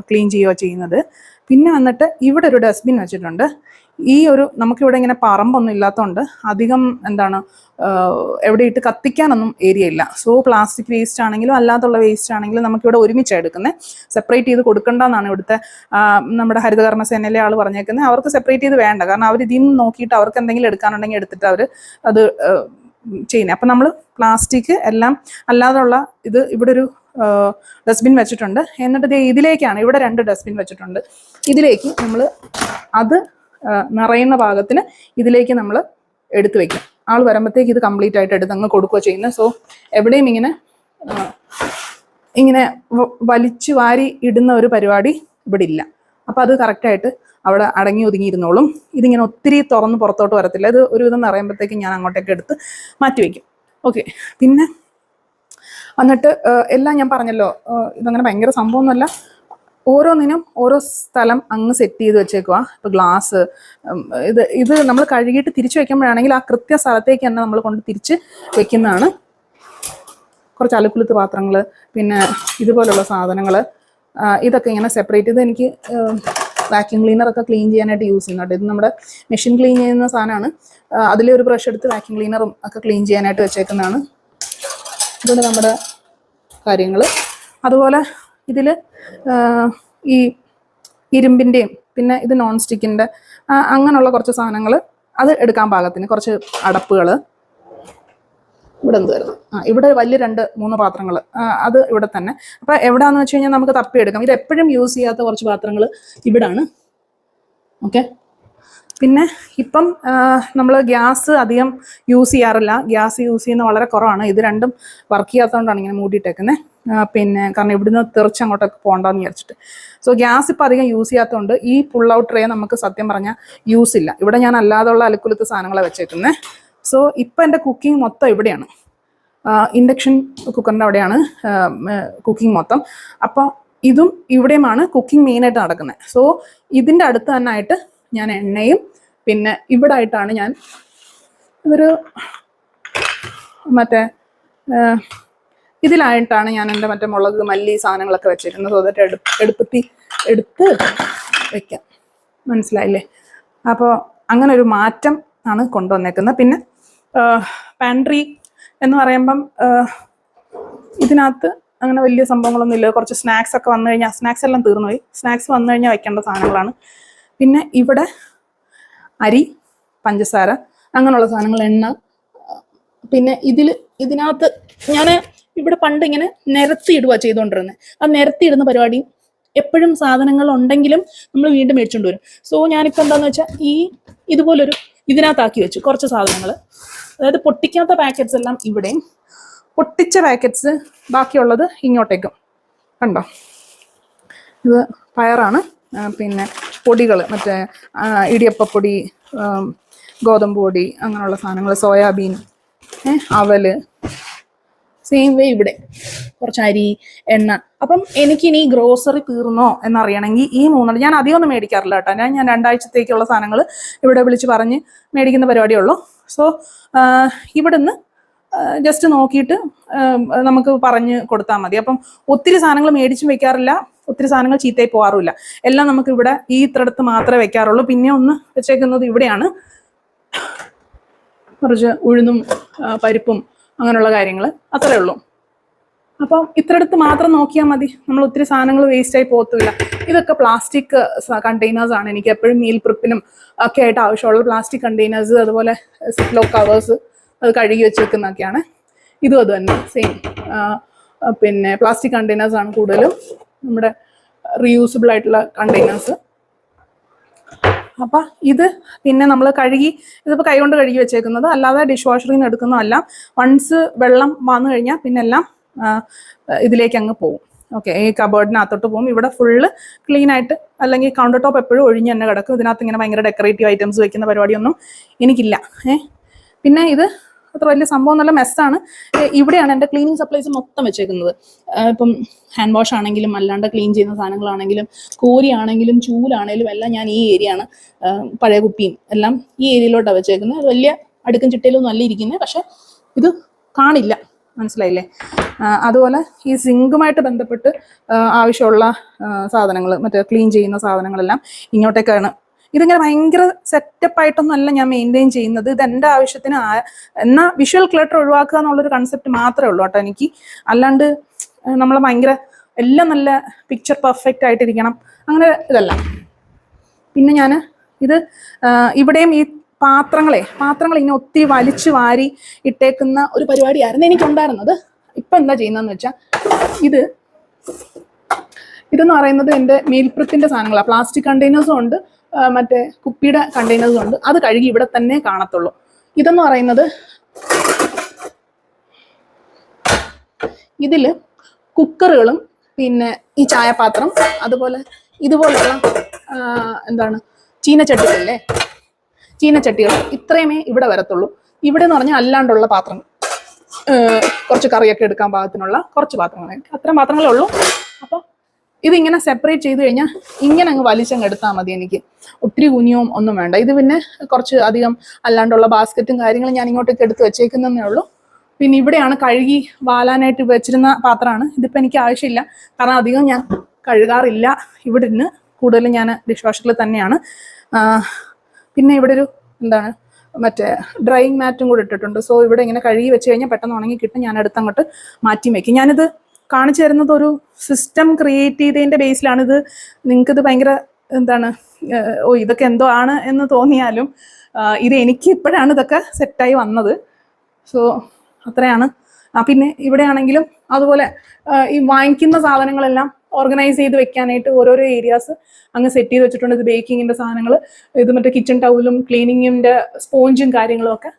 ക്ലീൻ ചെയ്യുകയോ ചെയ്യുന്നത്. പിന്നെ വന്നിട്ട് ഇവിടെ ഒരു ഡസ്റ്റ്ബിൻ വെച്ചിട്ടുണ്ട്. നമുക്കിവിടെ ഇങ്ങനെ പറമ്പൊന്നും ഇല്ലാത്തതുകൊണ്ട് അധികം എവിടെ ഇട്ട് കത്തിക്കാനൊന്നും ഏരിയ ഇല്ല. സോ പ്ലാസ്റ്റിക് വേസ്റ്റ് ആണെങ്കിലും അല്ലാത്തുള്ള വേസ്റ്റ് ആണെങ്കിലും നമുക്കിവിടെ ഒരുമിച്ചാണ് എടുക്കുന്നത്. സെപ്പറേറ്റ് ചെയ്ത് കൊടുക്കേണ്ടെന്നാണ് ഇവിടുത്തെ നമ്മുടെ ഹരിതകർമ്മസേനയിലെ ആൾ പറഞ്ഞേക്കുന്നത്. അവർക്ക് സെപ്പറേറ്റ് ചെയ്ത് വേണ്ട, കാരണം അവർ ഇതിൽ നിന്ന് നോക്കിയിട്ട് അവർക്ക് എന്തെങ്കിലും എടുക്കാനുണ്ടെങ്കിൽ എടുത്തിട്ട് അവർ അത് ചെയ്യുന്നത്. അപ്പം നമ്മൾ പ്ലാസ്റ്റിക് എല്ലാം അല്ലാതുള്ള ഇവിടെ ഒരു ഡസ്റ്റ്ബിൻ വെച്ചിട്ടുണ്ട്. എന്നിട്ട് ഇതിലേക്കാണ് ഇവിടെ 2 ഡസ്റ്റ്ബിൻ വെച്ചിട്ടുണ്ട്. ഇതിലേക്ക് നമ്മൾ അത് നിറയുന്ന ഭാഗത്തിന് ഇതിലേക്ക് നമ്മൾ എടുത്തു വെക്കും. ആൾ വരുമ്പോഴത്തേക്ക് ഇത് കംപ്ലീറ്റ് ആയിട്ട് എടുത്ത് അങ്ങ് കൊടുക്കുകയോ ചെയ്യുന്നത്. സോ എവിടെയും ഇങ്ങനെ വലിച്ചു വാരി ഇടുന്ന ഒരു പരിപാടി ഇവിടെ ഇല്ല. അപ്പോൾ അത് കറക്റ്റായിട്ട് അവിടെ അടങ്ങി ഒതുങ്ങിയിരുന്നോളും. ഇതിങ്ങനെ ഒത്തിരി തുറന്ന് പുറത്തോട്ട് വരത്തില്ല. ഇത് ഒരുവിധം നിറയുമ്പോഴത്തേക്കും ഞാൻ അങ്ങോട്ടേക്ക് എടുത്ത് മാറ്റി വയ്ക്കും. ഓക്കെ, പിന്നെ എന്നിട്ട് എല്ലാം ഞാൻ പറഞ്ഞല്ലോ, ഇതങ്ങനെ ഭയങ്കര സംഭവമൊന്നുമല്ല. ഓരോന്നിനും ഓരോ സ്ഥലം അങ്ങ് സെറ്റ് ചെയ്ത് വെച്ചേക്കുക. ഇപ്പോൾ ഗ്ലാസ് ഇത് നമ്മൾ കഴുകിയിട്ട് തിരിച്ചു വെക്കുമ്പോഴാണെങ്കിൽ ആ കൃത്യ സ്ഥലത്തേക്ക് തന്നെ നമ്മൾ കൊണ്ട് തിരിച്ച് വെക്കുന്നതാണ്. കുറച്ച് അലുക്കുലുത്ത് പാത്രങ്ങൾ, പിന്നെ ഇതുപോലുള്ള സാധനങ്ങൾ, ഇതൊക്കെ ഇങ്ങനെ സെപ്പറേറ്റ്. ഇത് എനിക്ക് വാക്യൂം ക്ലീനറൊക്കെ ക്ലീൻ ചെയ്യാനായിട്ട് യൂസ് ചെയ്യുന്നുണ്ട്. ഇത് നമ്മുടെ മെഷീൻ ക്ലീൻ ചെയ്യുന്ന സാധനമാണ്. അതിലെ ഒരു ബ്രഷ് എടുത്ത് വാക്യൂം ക്ലീനറും ഒക്കെ ക്ലീൻ ചെയ്യാനായിട്ട് വെച്ചേക്കുന്നതാണ്. ഇതുകൊണ്ട് നമ്മുടെ കാര്യങ്ങൾ. അതുപോലെ ഇതിൽ ഈ ഇരുമ്പിൻ്റെയും പിന്നെ ഇത് നോൺ സ്റ്റിക്കിൻ്റെ അങ്ങനെയുള്ള കുറച്ച് സാധനങ്ങൾ അത് എടുക്കാൻ പാകത്തിന് കുറച്ച് അടപ്പുകൾ. ഇവിടെ എന്തുവായിരുന്നു, ഇവിടെ വലിയ 2-3 പാത്രങ്ങൾ, അത് ഇവിടെ തന്നെ. അപ്പോൾ എവിടെയാണെന്ന് വെച്ച് കഴിഞ്ഞാൽ നമുക്ക് തപ്പിയെടുക്കാം. ഇത് എപ്പോഴും യൂസ് ചെയ്യാത്ത കുറച്ച് പാത്രങ്ങൾ ഇവിടാണ്. ഓക്കെ, പിന്നെ ഇപ്പം നമ്മൾ ഗ്യാസ് അധികം യൂസ് ചെയ്യാറില്ല. ഗ്യാസ് യൂസ് ചെയ്യുന്നത് വളരെ കുറവാണ്. ഇത് രണ്ടും വർക്ക് ചെയ്യാത്തതുകൊണ്ടാണ് ഇങ്ങനെ മൂടിയിട്ടേക്കുന്നത്. പിന്നെ കാരണം ഇവിടുന്ന് തെറിച്ച് അങ്ങോട്ടൊക്കെ പോകണ്ടെന്ന് വിചാരിച്ചിട്ട്. സോ ഗ്യാസ് ഇപ്പം അധികം യൂസ് ചെയ്യാത്തതുകൊണ്ട് ഈ പുൾ ഔട്ട് ട്രേ നമുക്ക് സത്യം പറഞ്ഞാൽ യൂസ് ഇല്ല. ഇവിടെ ഞാൻ അല്ലാതുള്ള അലുക്കുലത്ത് സാധനങ്ങളെ വെച്ചേക്കുന്നത്. സോ ഇപ്പം എൻ്റെ കുക്കിംഗ് മൊത്തം ഇവിടെയാണ്. ഇൻഡക്ഷൻ കുക്കറിൻ്റെ അവിടെയാണ് കുക്കിംഗ് മൊത്തം. അപ്പോൾ ഇതും ഇവിടെയുമാണ് കുക്കിംഗ് മെയിനായിട്ട് നടക്കുന്നത്. സോ ഇതിൻ്റെ അടുത്ത് തന്നെ ആയിട്ട് ഞാൻ എണ്ണയും പിന്നെ ഇവിടെ ആയിട്ടാണ് ഞാൻ ഇതൊരു മറ്റേ ഇതിലായിട്ടാണ് ഞാൻ എൻ്റെ മറ്റേ മുളക് മല്ലി സാധനങ്ങളൊക്കെ വെച്ചിരുന്നത്. സോ ദാറ്റ് എടുത്ത് വയ്ക്കാം. മനസ്സിലായില്ലേ? അപ്പോൾ അങ്ങനെ ഒരു മാറ്റം ആണ് കൊണ്ടുവന്നേക്കുന്നത്. പിന്നെ പാൻട്രി എന്ന് പറയുമ്പം ഇതിനകത്ത് അങ്ങനെ വലിയ സംഭവങ്ങളൊന്നും ഇല്ല. കുറച്ച് സ്നാക്സ് ഒക്കെ വന്നു കഴിഞ്ഞാൽ, സ്നാക്സ് എല്ലാം തീർന്നുപോയി. സ്നാക്സ് വന്നു കഴിഞ്ഞാൽ വെക്കേണ്ട സാധനങ്ങളാണ്. പിന്നെ ഇവിടെ അരി, പഞ്ചസാര, അങ്ങനെയുള്ള സാധനങ്ങൾ, എണ്ണ. പിന്നെ ഇതിനകത്ത് ഞാൻ ഇവിടെ പണ്ട് ഇങ്ങനെ നിരത്തിയിടുക ചെയ്തുകൊണ്ടിരുന്നത്. ആ നിരത്തിയിടുന്ന പരിപാടി എപ്പോഴും സാധനങ്ങൾ ഉണ്ടെങ്കിലും നമ്മൾ വീണ്ടും മേടിച്ചുകൊണ്ട് വരും. സോ ഞാനിപ്പോൾ എന്താണെന്ന് വെച്ചാൽ ഇതുപോലൊരു ഇതിനകത്താക്കി വെച്ചു കുറച്ച് സാധനങ്ങൾ. അതായത് പൊട്ടിക്കാത്ത പാക്കറ്റ്സ് എല്ലാം ഇവിടെയും, പൊട്ടിച്ച പാക്കറ്റ്സ് ബാക്കിയുള്ളത് ഇങ്ങോട്ടേക്കും. കണ്ടോ, ഇത് പയറാണ്. പിന്നെ പൊടികൾ, മറ്റേ ഇടിയപ്പപ്പൊടി, ഗോതമ്പ് പൊടി, അങ്ങനെയുള്ള സാധനങ്ങൾ, സോയാബീൻ, അവല്. സെയിം വേ ഇവിടെ കുറച്ച് അരി, എണ്ണ. അപ്പം എനിക്കിനി ഗ്രോസറി തീർന്നോ എന്നറിയണമെങ്കിൽ ഈ 3 ഞാൻ അധികം ഒന്നും മേടിക്കാറില്ല കേട്ടോ. ഞാൻ 2 ആഴ്ചത്തേക്കുള്ള സാധനങ്ങൾ ഇവിടെ വിളിച്ച് പറഞ്ഞ് മേടിക്കുന്ന പരിപാടിയുള്ളൂ. സോ ഇവിടുന്ന് ജസ്റ്റ് നോക്കിയിട്ട് നമുക്ക് പറഞ്ഞ് കൊടുത്താൽ മതി. അപ്പം ഒത്തിരി സാധനങ്ങൾ മേടിച്ചും വെക്കാറില്ല, ഒത്തിരി സാധനങ്ങൾ ചീത്തയായി പോകാറുമില്ല. എല്ലാം നമുക്ക് ഇവിടെ ഈ ഇത്രടുത്ത് മാത്രമേ വെക്കാറുള്ളൂ. പിന്നെ ഒന്ന് വെച്ചേക്കുന്നത് ഇവിടെയാണ്, കുറച്ച് ഉഴുന്നും പരിപ്പും അങ്ങനെയുള്ള കാര്യങ്ങൾ, അത്രേ ഉള്ളൂ. അപ്പം ഇത്രടുത്ത് മാത്രം നോക്കിയാൽ മതി. നമ്മൾ ഒത്തിരി സാധനങ്ങൾ വേസ്റ്റായി പോകത്തില്ല. ഇതൊക്കെ പ്ലാസ്റ്റിക് കണ്ടെയ്നേഴ്സാണ്. എനിക്ക് എപ്പോഴും മീൽ പ്രിപ്പിനും ഒക്കെ ആയിട്ട് ആവശ്യമുള്ള പ്ലാസ്റ്റിക് കണ്ടെയ്നേഴ്സ്, അതുപോലെ സിപ്ലോ കവേഴ്സ്, അത് കഴുകി വെച്ചേക്കുന്നതൊക്കെയാണ്. ഇതും അത് തന്നെ സെയിം. പിന്നെ പ്ലാസ്റ്റിക് കണ്ടെയ്നേഴ്സാണ് കൂടുതലും, നമ്മുടെ റീയൂസബിൾ ആയിട്ടുള്ള കണ്ടെയ്നേഴ്സ്. അപ്പം ഇത് പിന്നെ നമ്മൾ ഇതിപ്പോൾ കൈകൊണ്ട് കഴുകി വെച്ചേക്കുന്നത്, അല്ലാതെ ഡിഷ് വാഷറിൽ നിന്ന് എടുക്കുന്നതെല്ലാം വൺസ് വെള്ളം വന്നു കഴിഞ്ഞാൽ പിന്നെ എല്ലാം ഇതിലേക്ക് അങ്ങ് പോകും. ഓക്കെ, ഈ കബേർഡിനകത്തോട്ട് പോകും. ഇവിടെ ഫുള്ള് ക്ലീൻ ആയിട്ട്, അല്ലെങ്കിൽ കൗണ്ടർ ടോപ്പ് എപ്പോഴും ഒഴിഞ്ഞ് തന്നെ കിടക്കും. ഇതിനകത്ത് ഇങ്ങനെ ഭയങ്കര ഡെക്കറേറ്റീവ് ഐറ്റംസ് വെക്കുന്ന പരിപാടിയൊന്നും എനിക്കില്ല. പിന്നെ ഇത് അത്ര വലിയ സംഭവം, നല്ല മെസ്സാണ്. ഇവിടെയാണ് എൻ്റെ ക്ലീനിങ് സപ്ലൈസ് മൊത്തം വെച്ചേക്കുന്നത്. ഇപ്പം ഹാൻഡ് വാഷ് ആണെങ്കിലും അല്ലാണ്ട് ക്ലീൻ ചെയ്യുന്ന സാധനങ്ങളാണെങ്കിലും കോരിയാണെങ്കിലും ചൂലാണെങ്കിലും എല്ലാം ഞാൻ ഈ ഏരിയയാണ്, പഴയ കുപ്പിയും എല്ലാം ഈ ഏരിയയിലോട്ടാണ് വെച്ചേക്കുന്നത്. അത് വലിയ അടുക്കും ചിട്ടയിലൊന്നും അല്ല ഇരിക്കുന്നത്, പക്ഷെ ഇത് കാണില്ല. മനസ്സിലായില്ലേ? അതുപോലെ ഈ സിങ്കുമായിട്ട് ബന്ധപ്പെട്ട് ആവശ്യമുള്ള സാധനങ്ങൾ, മറ്റേ ക്ലീൻ ചെയ്യുന്ന സാധനങ്ങളെല്ലാം ഇങ്ങോട്ടേക്കാണ്. ഇതിങ്ങനെ ഭയങ്കര സെറ്റപ്പായിട്ടൊന്നും അല്ല ഞാൻ മെയിൻറ്റെയിൻ ചെയ്യുന്നത്. ഇത് എൻ്റെ ആവശ്യത്തിന് എന്നാൽ വിഷ്വൽ ക്ലട്ടർ ഒഴിവാക്കുക എന്നുള്ളൊരു കൺസെപ്റ്റ് മാത്രമേ ഉള്ളൂ കേട്ടോ എനിക്ക്. അല്ലാണ്ട് നമ്മൾ ഭയങ്കര എല്ലാം നല്ല പിക്ചർ പെർഫെക്റ്റ് ആയിട്ടിരിക്കണം അങ്ങനെ ഇതല്ല. പിന്നെ ഞാൻ ഇവിടെയും ഈ പാത്രങ്ങൾ ഇങ്ങനെ ഒത്തിരി വലിച്ചു വാരി ഇട്ടേക്കുന്ന ഒരു പരിപാടിയായിരുന്നു എനിക്കുണ്ടായിരുന്നത്. ഇപ്പം എന്താ ചെയ്യുന്നതെന്ന് വെച്ചാൽ ഇതെന്ന് പറയുന്നത് എൻ്റെ മീൽ പ്രിപ്പിൻ്റെ സാധനങ്ങളാണ്. പ്ലാസ്റ്റിക് കണ്ടെയ്നേഴ്സും ഉണ്ട്, മറ്റേ കുപ്പിയുടെ കണ്ടെയ്നേഴ്സും ഉണ്ട്. അത് കഴുകി ഇവിടെ തന്നെ കാണത്തുള്ളൂ. ഇതെന്ന് പറയുന്നത് ഇതിൽ കുക്കറുകളും പിന്നെ ഈ ചായപാത്രം, അതുപോലെ ഇതുപോലുള്ള എന്താണ് ചീനച്ചട്ടികളല്ലേ, ചീനച്ചട്ടികൾ ഇത്രയുമേ ഇവിടെ വരത്തുള്ളൂ. ഇവിടെ എന്ന് പറഞ്ഞാൽ അല്ലാണ്ടുള്ള പാത്രങ്ങൾ, കുറച്ച് കറിയൊക്കെ എടുക്കാൻ പാകത്തിനുള്ള കുറച്ച് പാത്രങ്ങൾ, അത്രയും പാത്രങ്ങളേ ഉള്ളൂ. അപ്പോൾ ഇതിങ്ങനെ സെപ്പറേറ്റ് ചെയ്ത് കഴിഞ്ഞാൽ ഇങ്ങനെ അങ്ങ് വലിച്ചങ്ങ് എടുത്താൽ മതി. എനിക്ക് ഒത്തിരി കുനിയവും ഒന്നും വേണ്ട. ഇത് പിന്നെ കുറച്ച് അധികം അല്ലാണ്ടുള്ള ബാസ്ക്കറ്റും കാര്യങ്ങളും ഞാൻ ഇങ്ങോട്ടേക്ക് എടുത്ത് വെച്ചേക്കുന്നതേ ഉള്ളൂ. പിന്നെ ഇവിടെയാണ് കഴുകി വാലാനായിട്ട് വെച്ചിരുന്ന പാത്രമാണ്. ഇതിപ്പോൾ എനിക്ക് ആവശ്യമില്ല, കാരണം അധികം ഞാൻ കഴുകാറില്ല. ഇവിടെ നിന്ന് കൂടുതലും ഞാൻ ഡിഷ് വാഷറിൽ തന്നെയാണ്. പിന്നെ ഇവിടെ ഒരു എന്താണ് മറ്റേ ഡ്രൈയിങ് മാറ്റും കൂടെ ഇട്ടിട്ടുണ്ട്. സോ ഇവിടെ ഇങ്ങനെ കഴുകി വെച്ച് കഴിഞ്ഞാൽ പെട്ടെന്ന് ഉണങ്ങി കിട്ടും. ഞാനടുത്ത് അങ്ങോട്ട് മാറ്റി വയ്ക്കും. ഞാനിത് കാണിച്ചു തരുന്നത് ഒരു സിസ്റ്റം ക്രിയേറ്റ് ചെയ്തതിൻ്റെ ബേസിലാണിത്. നിങ്ങൾക്കിത് ഭയങ്കര എന്താണ് ഇതൊക്കെ എന്തോ ആണ് എന്ന് തോന്നിയാലും ഇത് എനിക്ക് ഇപ്പോഴാണ് ഇതൊക്കെ സെറ്റായി വന്നത്. സോ അത്രയാണ്. പിന്നെ ഇവിടെ ആണെങ്കിലും അതുപോലെ ഈ വാങ്ങിക്കുന്ന സാധനങ്ങളെല്ലാം ഓർഗനൈസ് ചെയ്ത് വെക്കാനായിട്ട് ഓരോരോ ഏരിയാസ് അങ്ങ് സെറ്റ് ചെയ്ത് വെച്ചിട്ടുണ്ട്. ഇത് ബേക്കിങ്ങിൻ്റെ സാധനങ്ങൾ, ഇത് മറ്റേ കിച്ചൺ ടൗലും ക്ലീനിങ്ങിൻ്റെ സ്പോഞ്ചും കാര്യങ്ങളും ഒക്കെ.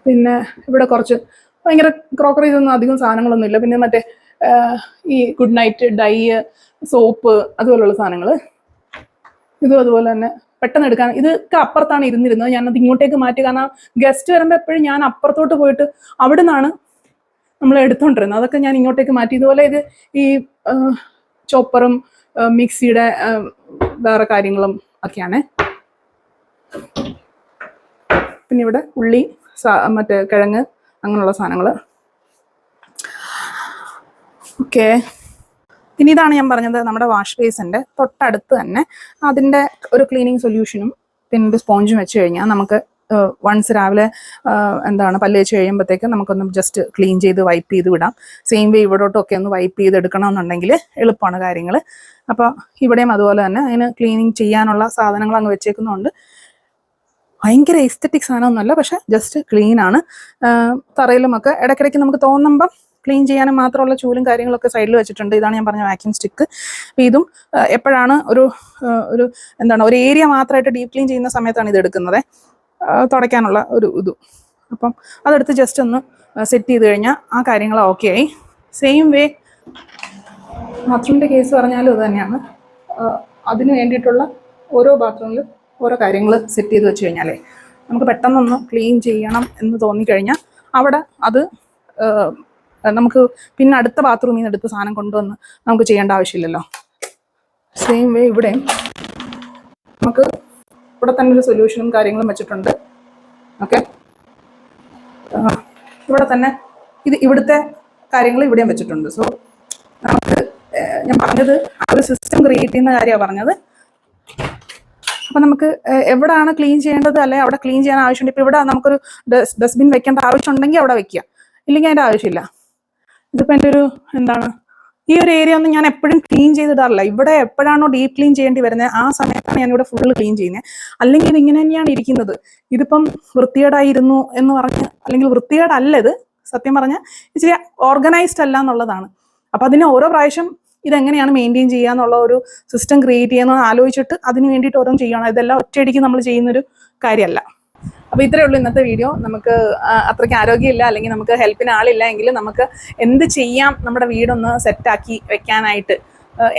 പിന്നെ ഇവിടെ കുറച്ച് ഭയങ്കര ക്രോക്കറീസ് ഒന്നും അധികം സാധനങ്ങളൊന്നും ഇല്ല. പിന്നെ മറ്റേ ഈ ഗുഡ് നൈറ്റ്, ഡൈ, സോപ്പ് അതുപോലുള്ള സാധനങ്ങൾ. ഇതും അതുപോലെ തന്നെ പെട്ടെന്ന് എടുക്കാൻ. ഇതൊക്കെ അപ്പുറത്താണ് ഇരുന്നിരുന്നത്, ഞാനത് ഇങ്ങോട്ടേക്ക് മാറ്റി. കാരണം ഗസ്റ്റ് വരുമ്പോൾ എപ്പോഴും ഞാൻ അപ്പുറത്തോട്ട് പോയിട്ട് അവിടെ നിന്നാണ് നമ്മൾ എടുത്തോണ്ടിരുന്നത്. അതൊക്കെ ഞാൻ ഇങ്ങോട്ടേക്ക് മാറ്റി. ഇതുപോലെ ഇത് ഈ ചോപ്പറും മിക്സിയുടെ വേറെ കാര്യങ്ങളും ഒക്കെയാണ്. പിന്നെ ഇവിടെ ഉള്ളി, മറ്റേ കിഴങ്ങ്, അങ്ങനെയുള്ള സാധനങ്ങൾ. ഓക്കെ, പിന്നെ ഇതാണ് ഞാൻ പറഞ്ഞത് നമ്മുടെ വാഷ് ബേസിൻ്റെ തൊട്ടടുത്ത് തന്നെ അതിൻ്റെ ഒരു ക്ലീനിങ് സൊല്യൂഷനും പിന്നെ ഒരു സ്പോഞ്ചും വെച്ച് കഴിഞ്ഞാൽ നമുക്ക് വൺസ് രാവിലെ എന്താണ് പല്ല് വെച്ച് കഴിയുമ്പോഴത്തേക്ക് നമുക്കൊന്ന് ജസ്റ്റ് ക്ലീൻ ചെയ്ത് വൈപ്പ് ചെയ്ത് വിടാം. സെയിം വേ ഇവിടോട്ടൊക്കെ ഒന്ന് വൈപ്പ് ചെയ്ത് എടുക്കണമെന്നുണ്ടെങ്കിൽ എളുപ്പമാണ് കാര്യങ്ങൾ. അപ്പോൾ ഇവിടെയും അതുപോലെ തന്നെ അതിന് ക്ലീനിങ് ചെയ്യാനുള്ള സാധനങ്ങൾ അങ്ങ് വെച്ചേക്കുന്നതുകൊണ്ട് ഭയങ്കര എസ്തെറ്റിക് സാധനമൊന്നുമല്ല, പക്ഷെ ജസ്റ്റ് ക്ലീനാണ്. തറയിലുമൊക്കെ ഇടയ്ക്കിടയ്ക്ക് നമുക്ക് തോന്നുമ്പം ക്ലീൻ ചെയ്യാനും മാത്രമുള്ള ചൂലും കാര്യങ്ങളൊക്കെ സൈഡിൽ വെച്ചിട്ടുണ്ട്. ഇതാണ് ഞാൻ പറഞ്ഞ വാക്യൂം സ്റ്റിക്ക്. അപ്പോൾ ഇതും എപ്പോഴാണ് ഒരു എന്താണ് ഒരു ഏരിയ മാത്രമായിട്ട് ഡീപ്പ് ക്ലീൻ ചെയ്യുന്ന സമയത്താണ് ഇത് എടുക്കുന്നത്, തുടയ്ക്കാനുള്ള ഒരു ഇതും. അപ്പം അതെടുത്ത് ജസ്റ്റ് ഒന്ന് സെറ്റ് ചെയ്ത് കഴിഞ്ഞാൽ ആ കാര്യങ്ങൾ ഓക്കെ ആയി. സെയിം വേ ബാത്റൂമിൻ്റെ കേസ് പറഞ്ഞാലും ഇത് തന്നെയാണ്. അതിന് വേണ്ടിയിട്ടുള്ള ഓരോ ബാത്റൂമിലും ഓരോ കാര്യങ്ങൾ സെറ്റ് ചെയ്ത് വെച്ച് കഴിഞ്ഞാലേ നമുക്ക് പെട്ടെന്നൊന്ന് ക്ലീൻ ചെയ്യണം എന്ന് തോന്നിക്കഴിഞ്ഞാൽ അവിടെ അത് നമുക്ക് പിന്നെ അടുത്ത ബാത്റൂമിൽ നിന്ന് എടുത്ത് സാധനം കൊണ്ടുവന്ന് നമുക്ക് ചെയ്യേണ്ട ആവശ്യമില്ലല്ലോ. സെയിം വേ ഇവിടെ നമുക്ക് ഇവിടെ തന്നെ ഒരു സൊല്യൂഷനും കാര്യങ്ങളും വെച്ചിട്ടുണ്ട്. ഓക്കെ, ഇവിടെ തന്നെ ഇവിടുത്തെ കാര്യങ്ങൾ ഇവിടെയും വെച്ചിട്ടുണ്ട്. സോ നമുക്ക് ഞാൻ പറഞ്ഞത് ആ ഒരു സിസ്റ്റം ക്രിയേറ്റ് ചെയ്യുന്ന കാര്യമാണ് പറഞ്ഞത്. അപ്പം നമുക്ക് എവിടെയാണ് ക്ലീൻ ചെയ്യേണ്ടത് അല്ലെ അവിടെ ക്ലീൻ ചെയ്യാൻ ആവശ്യമുണ്ട്. ഇപ്പം ഇവിടെ നമുക്കൊരു ഡസ്റ്റ്ബിൻ വെക്കേണ്ട ആവശ്യമുണ്ടെങ്കിൽ അവിടെ വെക്കുക, ഇല്ലെങ്കിൽ അതിൻ്റെ ആവശ്യമില്ല. ഇതിപ്പോൾ എൻ്റെ ഒരു എന്താണ് ഈ ഒരു ഏരിയ ഒന്നും ഞാൻ എപ്പോഴും ക്ലീൻ ചെയ്തിടാറില്ല. ഇവിടെ എപ്പോഴാണോ ഡീപ്പ് ക്ലീൻ ചെയ്യേണ്ടി വരുന്നത് ആ സമയത്താണ് ഞാനിവിടെ ഫുള്ള് ക്ലീൻ ചെയ്യുന്നത്. അല്ലെങ്കിൽ ഇതിങ്ങനെ തന്നെയാണ് ഇരിക്കുന്നത്. ഇതിപ്പം വൃത്തികേടായിരുന്നു എന്ന് പറഞ്ഞ്, അല്ലെങ്കിൽ വൃത്തികേടല്ല, ഇത് സത്യം പറഞ്ഞാൽ ഇച്ചിരി ഓർഗനൈസ്ഡ് അല്ല എന്നുള്ളതാണ്. അപ്പം അതിന് ഓരോ പ്രാവശ്യം ഇതെങ്ങനെയാണ് മെയിൻറ്റെയിൻ ചെയ്യുക എന്നുള്ള ഒരു സിസ്റ്റം ക്രിയേറ്റ് ചെയ്യുന്നത് ആലോചിച്ചിട്ട് അതിന് വേണ്ടിയിട്ട് ഓരോന്നും ചെയ്യണം. ഇതെല്ലാം ഒറ്റയടിക്ക് നമ്മൾ ചെയ്യുന്നൊരു കാര്യമല്ല. അപ്പോൾ ഇത്രയേ ഉള്ളൂ ഇന്നത്തെ വീഡിയോ. നമുക്ക് അത്രയ്ക്ക് ആരോഗ്യമില്ല അല്ലെങ്കിൽ നമുക്ക് ഹെൽപ്പിന് ആളില്ല എങ്കിൽ നമുക്ക് എന്ത് ചെയ്യാം നമ്മുടെ വീടൊന്ന് സെറ്റാക്കി വെക്കാനായിട്ട്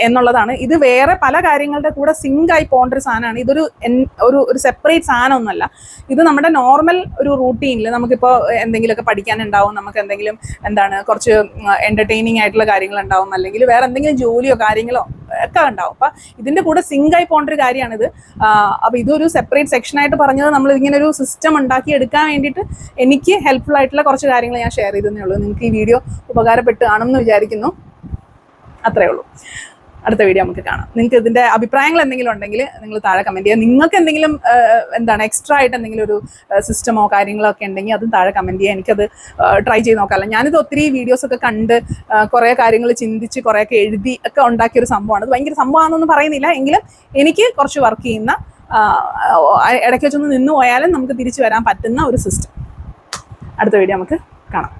എന്നുള്ളതാണ്. ഇത് വേറെ പല കാര്യങ്ങളുടെ കൂടെ സിങ്കായി പോകേണ്ട ഒരു സാധനമാണ്. ഇതൊരു ഒരു സെപ്പറേറ്റ് സാധനമൊന്നുമല്ല. ഇത് നമ്മുടെ നോർമൽ ഒരു റൂട്ടീനിൽ നമുക്കിപ്പോൾ എന്തെങ്കിലുമൊക്കെ പഠിക്കാനുണ്ടാവും, നമുക്ക് എന്തെങ്കിലും എന്താണ് കുറച്ച് എൻ്റർടൈനിങ് ആയിട്ടുള്ള കാര്യങ്ങളുണ്ടാവും, അല്ലെങ്കിൽ വേറെ എന്തെങ്കിലും ജോലിയോ കാര്യങ്ങളോ ഒക്കെ ഉണ്ടാവും. അപ്പം ഇതിൻ്റെ കൂടെ സിങ്കായി പോകേണ്ട ഒരു കാര്യമാണിത്. അപ്പോൾ ഇതൊരു സെപ്പറേറ്റ് സെക്ഷനായിട്ട് പറഞ്ഞത് നമ്മൾ ഇങ്ങനെ ഒരു സിസ്റ്റം ഉണ്ടാക്കി എടുക്കാൻ വേണ്ടിയിട്ട് എനിക്ക് ഹെൽപ്ഫുൾ ആയിട്ടുള്ള കുറച്ച് കാര്യങ്ങൾ ഞാൻ ഷെയർ ചെയ്തതേ ഉള്ളൂ. നിങ്ങൾക്ക് ഈ വീഡിയോ ഉപകാരപ്പെട്ട് കാണുമെന്ന് വിചാരിക്കുന്നു. അത്രയേ ഉള്ളൂ. അടുത്ത വീഡിയോ നമുക്ക് കാണാം. നിങ്ങൾക്ക് ഇതിൻ്റെ അഭിപ്രായങ്ങൾ എന്തെങ്കിലും ഉണ്ടെങ്കിൽ നിങ്ങൾ താഴെ കമൻറ്റ് ചെയ്യുക. നിങ്ങൾക്ക് എന്തെങ്കിലും എന്താണ് എക്സ്ട്രാ ആയിട്ട് എന്തെങ്കിലും ഒരു സിസ്റ്റമോ കാര്യങ്ങളോ ഒക്കെ ഉണ്ടെങ്കിൽ അതും താഴെ കമൻറ്റ് ചെയ്യുക. എനിക്കത് ട്രൈ ചെയ്ത് നോക്കാമല്ലോ. ഞാനിത് ഒത്തിരി വീഡിയോസൊക്കെ കണ്ട് കുറേ കാര്യങ്ങൾ ചിന്തിച്ച് കുറേയൊക്കെ എഴുതി ഒക്കെ ഉണ്ടാക്കിയൊരു സംഭവമാണ്. അത് ഭയങ്കര സംഭവമാണെന്നൊന്നും പറയുന്നില്ല, എങ്കിലും എനിക്ക് കുറച്ച് വർക്ക് ചെയ്യുന്ന ഇടയ്ക്ക് വെച്ചൊന്ന് നിന്ന് പോയാലും നമുക്ക് തിരിച്ചു വരാൻ പറ്റുന്ന ഒരു സിസ്റ്റം. അടുത്ത വീഡിയോ നമുക്ക് കാണാം.